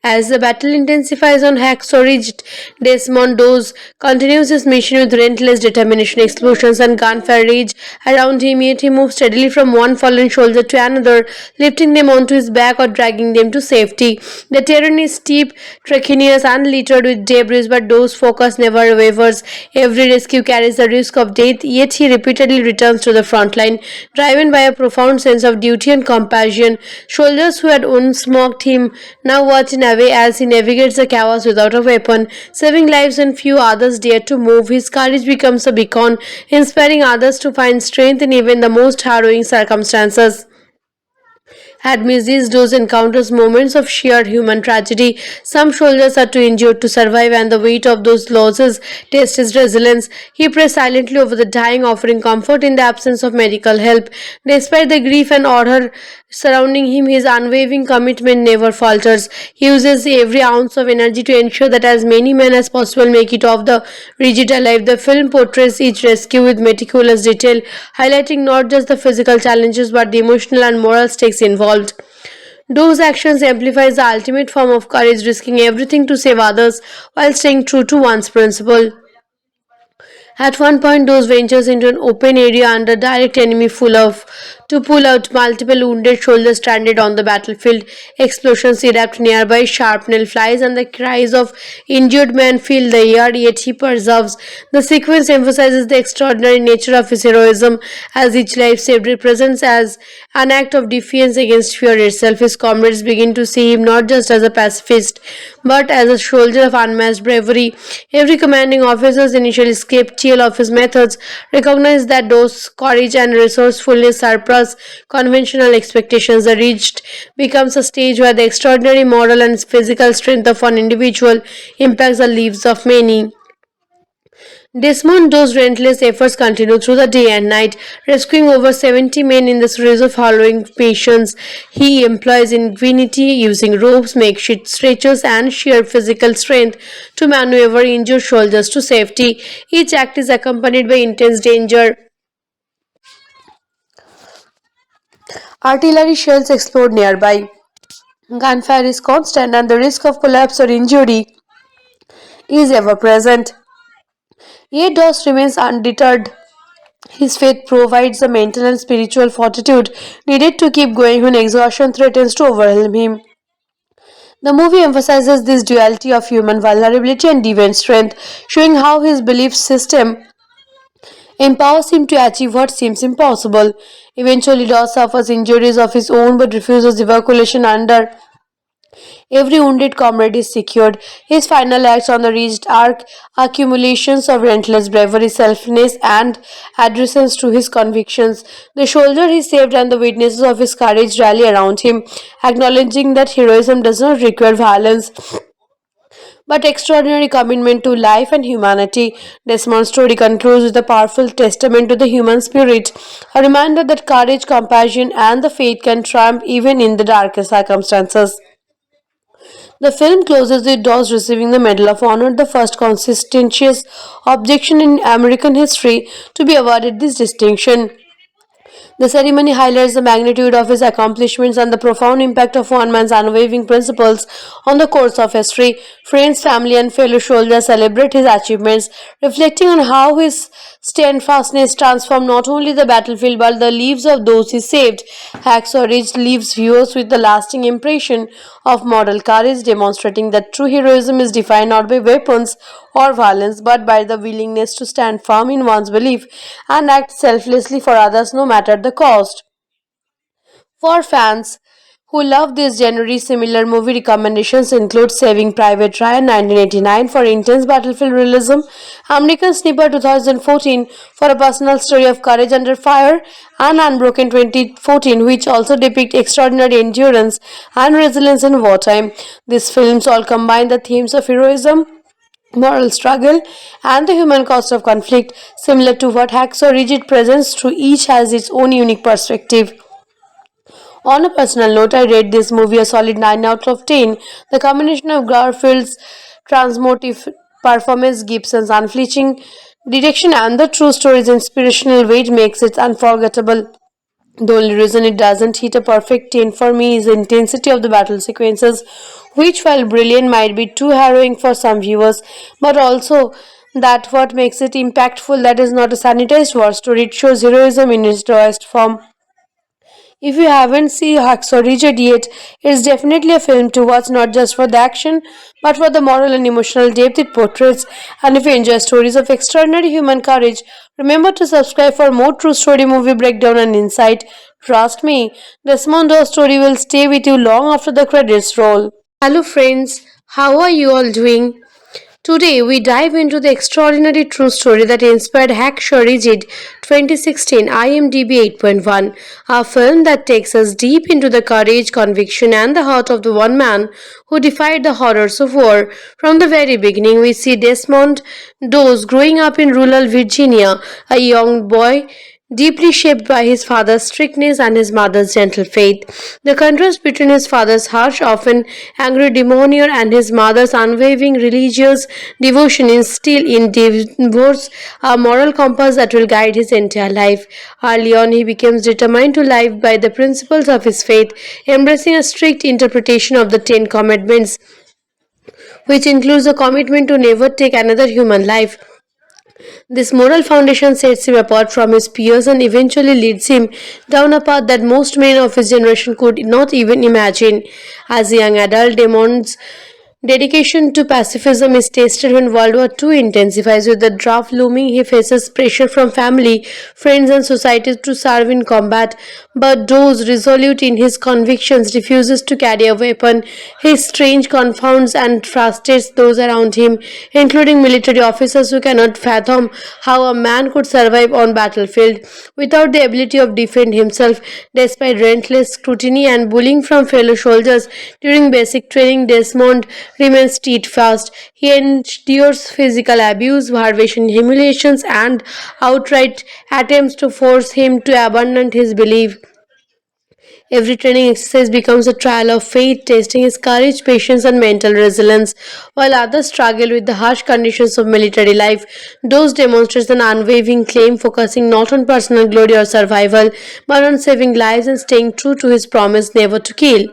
As the battle intensifies on Hacksaw Ridge, Desmond Doss continues his mission with relentless determination. Explosions and gunfire rage around him, yet he moves steadily from one fallen soldier to another, lifting them onto his back or dragging them to safety. The terrain is steep, treacherous, and littered with debris, but Doss' focus never wavers. Every rescue carries the risk of death, yet he repeatedly returns to the front line, driven by a profound sense of duty and compassion. Soldiers who had once mocked him now watch in away as he navigates the chaos without a weapon, saving lives when few others dare to move. His courage becomes a beacon, inspiring others to find strength in even the most harrowing circumstances. Amidst these encounters moments of sheer human tragedy. Some soldiers are too injured to survive, and the weight of those losses tests his resilience. He prays silently over the dying, offering comfort in the absence of medical help. Despite the grief and horror surrounding him, his unwavering commitment never falters. He uses every ounce of energy to ensure that as many men as possible make it off the rigid alive. The film portrays each rescue with meticulous detail, highlighting not just the physical challenges but the emotional and moral stakes involved. Those actions amplifies the ultimate form of courage, risking everything to save others while staying true to one's principle. At one point, Dose ventures into an open area under direct enemy to pull out multiple wounded soldiers stranded on the battlefield. Explosions erupt nearby, shrapnel flies, and the cries of injured men fill the air, yet he perseveres. The sequence emphasizes the extraordinary nature of his heroism, as each life saved represents as an act of defiance against fear itself. His comrades begin to see him not just as a pacifist, but as a soldier of unmatched bravery. Every commanding officer's initially skeptical of his methods recognize that Dose's courage and resourcefulness surpass conventional expectations. The Ridge becomes a stage where the extraordinary moral and physical strength of one individual impacts the lives of many. Desmond Doss' relentless efforts continue through the day and night, rescuing over 70 men in the series of harrowing missions. He employs ingenuity, using ropes, makeshift stretchers, and sheer physical strength to maneuver injured soldiers to safety. Each act is accompanied by intense danger. Artillery shells explode nearby. Gunfire is constant, and the risk of collapse or injury is ever present. Yet Doss remains undeterred. His faith provides the mental and spiritual fortitude needed to keep going when exhaustion threatens to overwhelm him. The movie emphasizes this duality of human vulnerability and divine strength, showing how his belief system empowers him to achieve what seems impossible. Eventually, Doss suffers injuries of his own but refuses evacuation under every wounded comrade is secured. His final acts on the Ridge are accumulations of relentless bravery, selflessness, and adherence to his convictions. The soldier he saved and the witnesses of his courage rally around him, acknowledging that heroism does not require violence but extraordinary commitment to life and humanity. Desmond's story concludes with a powerful testament to the human spirit, a reminder that courage, compassion, and the faith can triumph even in the darkest circumstances. The film closes with Doss receiving the Medal of Honor, the first conscientious objection in American history to be awarded this distinction. The ceremony highlights the magnitude of his accomplishments and the profound impact of one man's unwavering principles on the course of history. Friends, family, and fellow soldiers celebrate his achievements, reflecting on how his steadfastness transformed not only the battlefield but the lives of those he saved. Hacksaw Ridge leaves viewers with the lasting impression of moral courage, demonstrating that true heroism is defined not by weapons or violence but by the willingness to stand firm in one's belief and act selflessly for others no matter the cost. For fans who love this genre, similar movie recommendations include Saving Private Ryan 1989 for intense battlefield realism, American Sniper 2014 for a personal story of courage under fire, and Unbroken 2014, which also depict extraordinary endurance and resilience in wartime. These films all combine the themes of heroism, moral struggle, and the human cost of conflict, similar to what Hacksaw Ridge presents, through each has its own unique perspective. On a personal note, I rate this movie a solid 9 out of 10. The combination of Garfield's transmotive performance, Gibson's unflinching direction, and the true story's inspirational weight makes it unforgettable. The only reason it doesn't hit a perfect 10 for me is the intensity of the battle sequences, which, while brilliant, might be too harrowing for some viewers, but also that what makes it impactful, that is not a sanitized war story, it shows heroism in its rawest form. If you haven't seen Hacksaw Ridge yet, it's definitely a film to watch, not just for the action, but for the moral and emotional depth it portrays. And if you enjoy stories of extraordinary human courage, remember to subscribe for more true story movie breakdown and insight. Trust me, Desmond Doe's story will stay with you long after the credits roll. Hello friends, how are you all doing? Today, we dive into the extraordinary true story that inspired Hacksaw Ridge 2016 IMDb 8.1, a film that takes us deep into the courage, conviction, and the heart of the one man who defied the horrors of war. From the very beginning, we see Desmond Doe growing up in rural Virginia, a young boy deeply shaped by his father's strictness and his mother's gentle faith. The contrast between his father's harsh, often angry demeanor and his mother's unwavering religious devotion instill in Devos a moral compass that will guide his entire life. Early on, he becomes determined to live by the principles of his faith, embracing a strict interpretation of the Ten Commandments, which includes a commitment to never take another human life. This moral foundation sets him apart from his peers and eventually leads him down a path that most men of his generation could not even imagine. As a young adult, Damon's dedication to pacifism is tested when World War II intensifies. With the draft looming, he faces pressure from family, friends, and society to serve in combat. But Doe, resolute in his convictions, refuses to carry a weapon. His strange confounds and frustrates those around him, including military officers who cannot fathom how a man could survive on battlefield without the ability of defend himself. Despite relentless scrutiny and bullying from fellow soldiers during basic training, Desmond remains steadfast. He endures physical abuse, starvation, humiliations, and outright attempts to force him to abandon his belief. Every training exercise becomes a trial of faith, testing his courage, patience, and mental resilience. While others struggle with the harsh conditions of military life, Doe demonstrates an unwavering claim, focusing not on personal glory or survival, but on saving lives and staying true to his promise never to kill.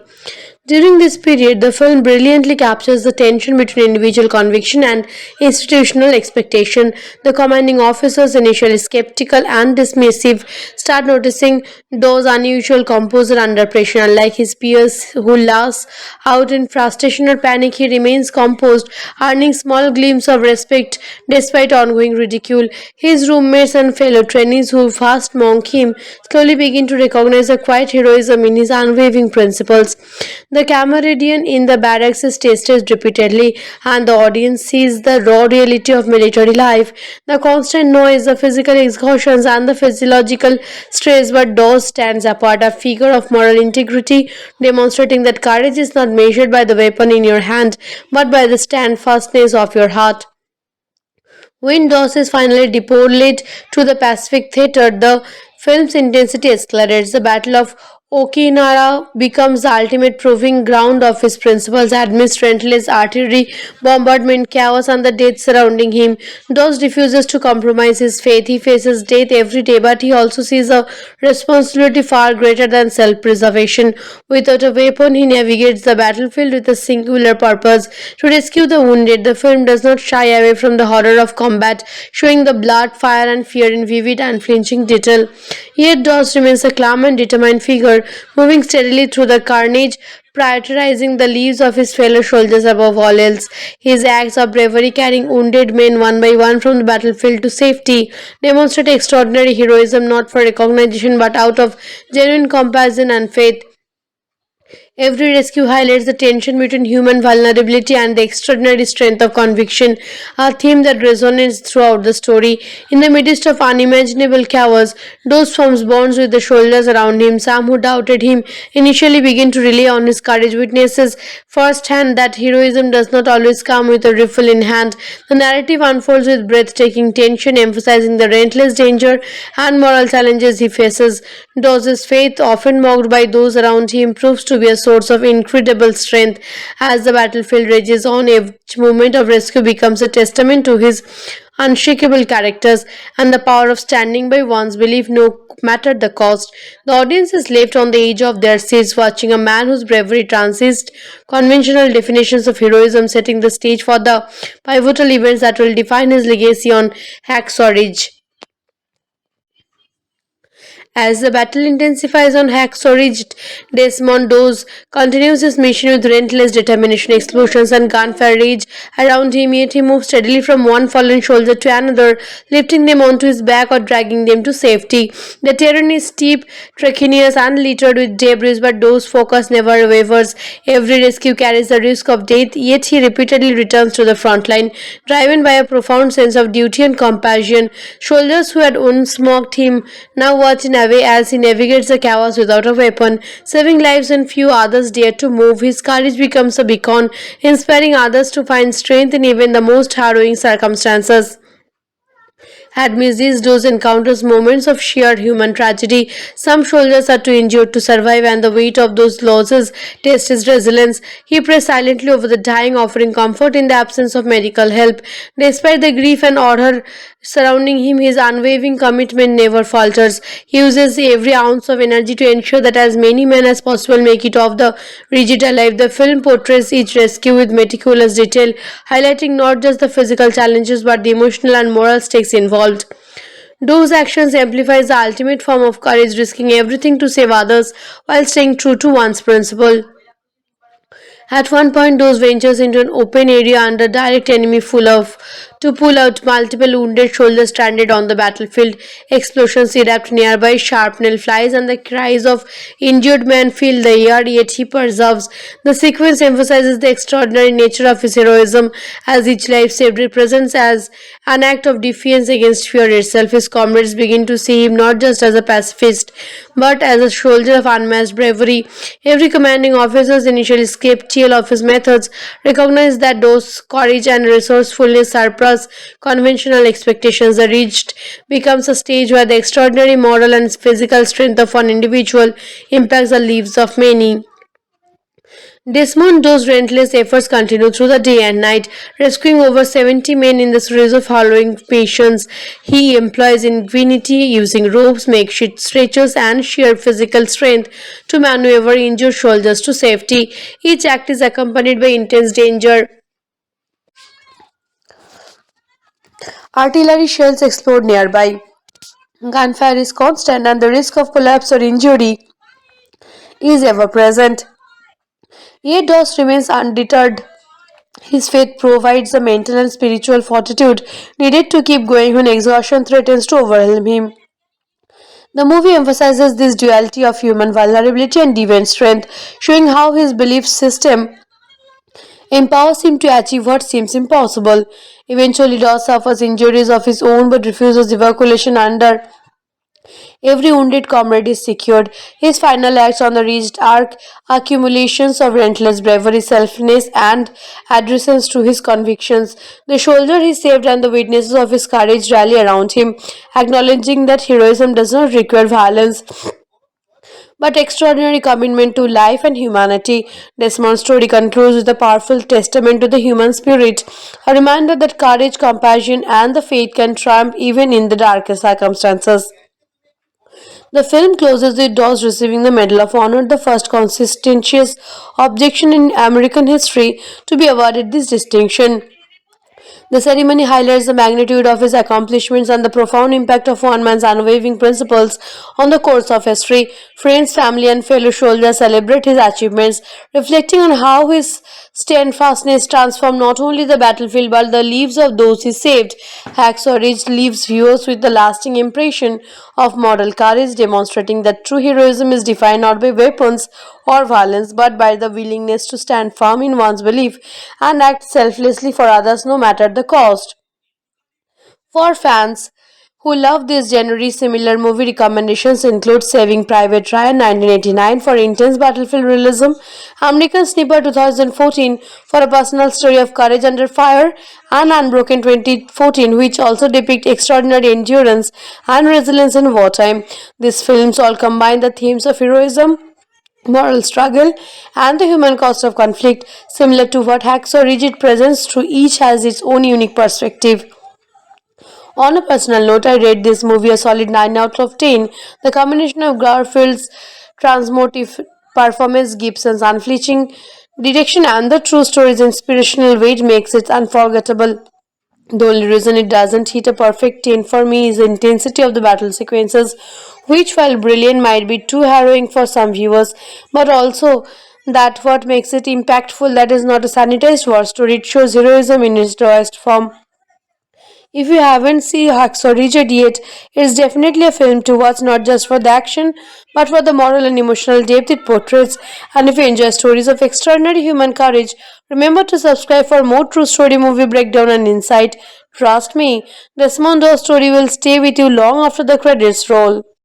During this period, the film brilliantly captures the tension between individual conviction and institutional expectation. The commanding officers, initially skeptical and dismissive, start noticing Doe's unusual composure under pressure. Unlike his peers who lash out in frustration or panic, he remains composed, earning small glimpses of respect despite ongoing ridicule. His roommates and fellow trainees who first mock him slowly begin to recognize a quiet heroism in his unwavering principles. The camaraderie in the barracks is tested repeatedly, and the audience sees the raw reality of military life, the constant noise, the physical exhaustions, and the physiological stress. But Doe stands apart, a figure of moral integrity, demonstrating that courage is not measured by the weapon in your hand, but by the steadfastness of your heart. When Doe is finally deployed to the Pacific Theater, the film's intensity escalates. The Battle of Okinawa becomes the ultimate proving ground of his principles amidst relentless artillery, bombardment, chaos, and the death surrounding him. Doe refuses to compromise his faith. He faces death every day, but he also sees a responsibility far greater than self-preservation. Without a weapon, he navigates the battlefield with a singular purpose: to rescue the wounded. The film does not shy away from the horror of combat, showing the blood, fire, and fear in vivid, unflinching detail. Yet Doe remains a calm and determined figure, moving steadily through the carnage, prioritizing the lives of his fellow soldiers above all else. His acts of bravery, carrying wounded men one by one from the battlefield to safety, demonstrate extraordinary heroism not for recognition but out of genuine compassion and faith. Every rescue highlights the tension between human vulnerability and the extraordinary strength of conviction, a theme that resonates throughout the story. In the midst of unimaginable chaos, Dose forms bonds with the soldiers around him. Some who doubted him initially begin to rely on his courage, witnesses firsthand that heroism does not always come with a rifle in hand. The narrative unfolds with breathtaking tension, emphasizing the relentless danger and moral challenges he faces. Dose's faith, often mocked by those around him, proves to be a source of incredible strength. As the battlefield rages on, each moment of rescue becomes a testament to his unshakable characters and the power of standing by one's belief no matter the cost. The audience is left on the edge of their seats watching a man whose bravery transcends conventional definitions of heroism, setting the stage for the pivotal events that will define his legacy on Hacksaw Ridge. As the battle intensifies on Hacksaw Ridge, Desmond Doss continues his mission with relentless determination. Explosions and gunfire rage around him, yet he moves steadily from one fallen soldier to another, lifting them onto his back or dragging them to safety. The terrain is steep, treacherous, and littered with debris, but Doss' focus never wavers. Every rescue carries the risk of death, yet he repeatedly returns to the front line, driven by a profound sense of duty and compassion. Soldiers who had once mocked him now watch in away as he navigates the chaos without a weapon, saving lives when few others dare to move. His courage becomes a beacon, inspiring others to find strength in even the most harrowing circumstances. Amidst those encounters moments of sheer human tragedy. Some soldiers are too injured to survive, and the weight of those losses tests his resilience. He prays silently over the dying, offering comfort in the absence of medical help. Despite the grief and horror surrounding him, his unwavering commitment never falters. He uses every ounce of energy to ensure that as many men as possible make it off the ridge alive. The film portrays each rescue with meticulous detail, highlighting not just the physical challenges but the emotional and moral stakes involved. Those actions amplifies the ultimate form of courage, risking everything to save others while staying true to one's principle. At one point, Dose ventures into an open area under direct enemy to pull out multiple wounded soldiers stranded on the battlefield. Explosions erupt nearby, shrapnel flies, and the cries of injured men fill the air, yet he perseveres. The sequence emphasizes the extraordinary nature of his heroism, as each life saved represents as an act of defiance against fear itself. His comrades begin to see him not just as a pacifist, but as a soldier of unmatched bravery. Every commanding officer, initially skeptical of his methods, recognized that Dose's courage and resourcefulness surpass conventional expectations. The Ridge becomes a stage where the extraordinary moral and physical strength of one individual impacts the lives of many. Desmond Doss' relentless efforts continue through the day and night, rescuing over 70 men in the series of harrowing missions. He employs ingenuity, using ropes, makeshift stretchers, and sheer physical strength to maneuver injured soldiers to safety. Each act is accompanied by intense danger. Artillery shells explode nearby. Gunfire is constant, and the risk of collapse or injury is ever present. Yet Doss remains undeterred. His faith provides the mental and spiritual fortitude needed to keep going when exhaustion threatens to overwhelm him. The movie emphasizes this duality of human vulnerability and divine strength, showing how his belief system empowers him to achieve what seems impossible. Eventually, Doss suffers injuries of his own but refuses evacuation under every wounded comrade is secured. His final acts on the Ridge are accumulations of relentless bravery, selflessness, and adherence to his convictions. The soldier he saved and the witnesses of his courage rally around him, acknowledging that heroism does not require violence but extraordinary commitment to life and humanity. Desmond's story concludes with a powerful testament to the human spirit, a reminder that courage, compassion, and the faith can triumph even in the darkest circumstances. The film closes with Doss receiving the Medal of Honor, the first conscientious objection in American history to be awarded this distinction. The ceremony highlights the magnitude of his accomplishments and the profound impact of one man's unwavering principles on the course of history. Friends, family, and fellow soldiers celebrate his achievements, reflecting on how his steadfastness transformed not only the battlefield but the lives of those he saved. Hacksaw Ridge leaves viewers with the lasting impression of moral courage, demonstrating that true heroism is defined not by weapons or violence but by the willingness to stand firm in one's belief and act selflessly for others no matter the cost. For fans who love this genre, similar movie recommendations include Saving Private Ryan 1989 for intense battlefield realism, American Sniper 2014 for a personal story of courage under fire, and Unbroken 2014, which also depict extraordinary endurance and resilience in wartime. These films all combine the themes of heroism, moral struggle, and the human cost of conflict, similar to what Hacksaw Ridge presents, through each has its own unique perspective. On a personal note, I rate this movie a solid 9 out of 10. The combination of Garfield's transmotive performance, Gibson's unflinching direction, and the true story's inspirational weight makes it unforgettable. The only reason it doesn't hit a perfect 10 for me is the intensity of the battle sequences, which, while brilliant, might be too harrowing for some viewers, but also that what makes it impactful, that is not a sanitized war story, it shows heroism in its rawest form. If you haven't seen Hacksaw Ridge yet, it's definitely a film to watch, not just for the action, but for the moral and emotional depth it portrays. And if you enjoy stories of extraordinary human courage, remember to subscribe for more true story movie breakdown and insight. Trust me, Desmond Doe's story will stay with you long after the credits roll.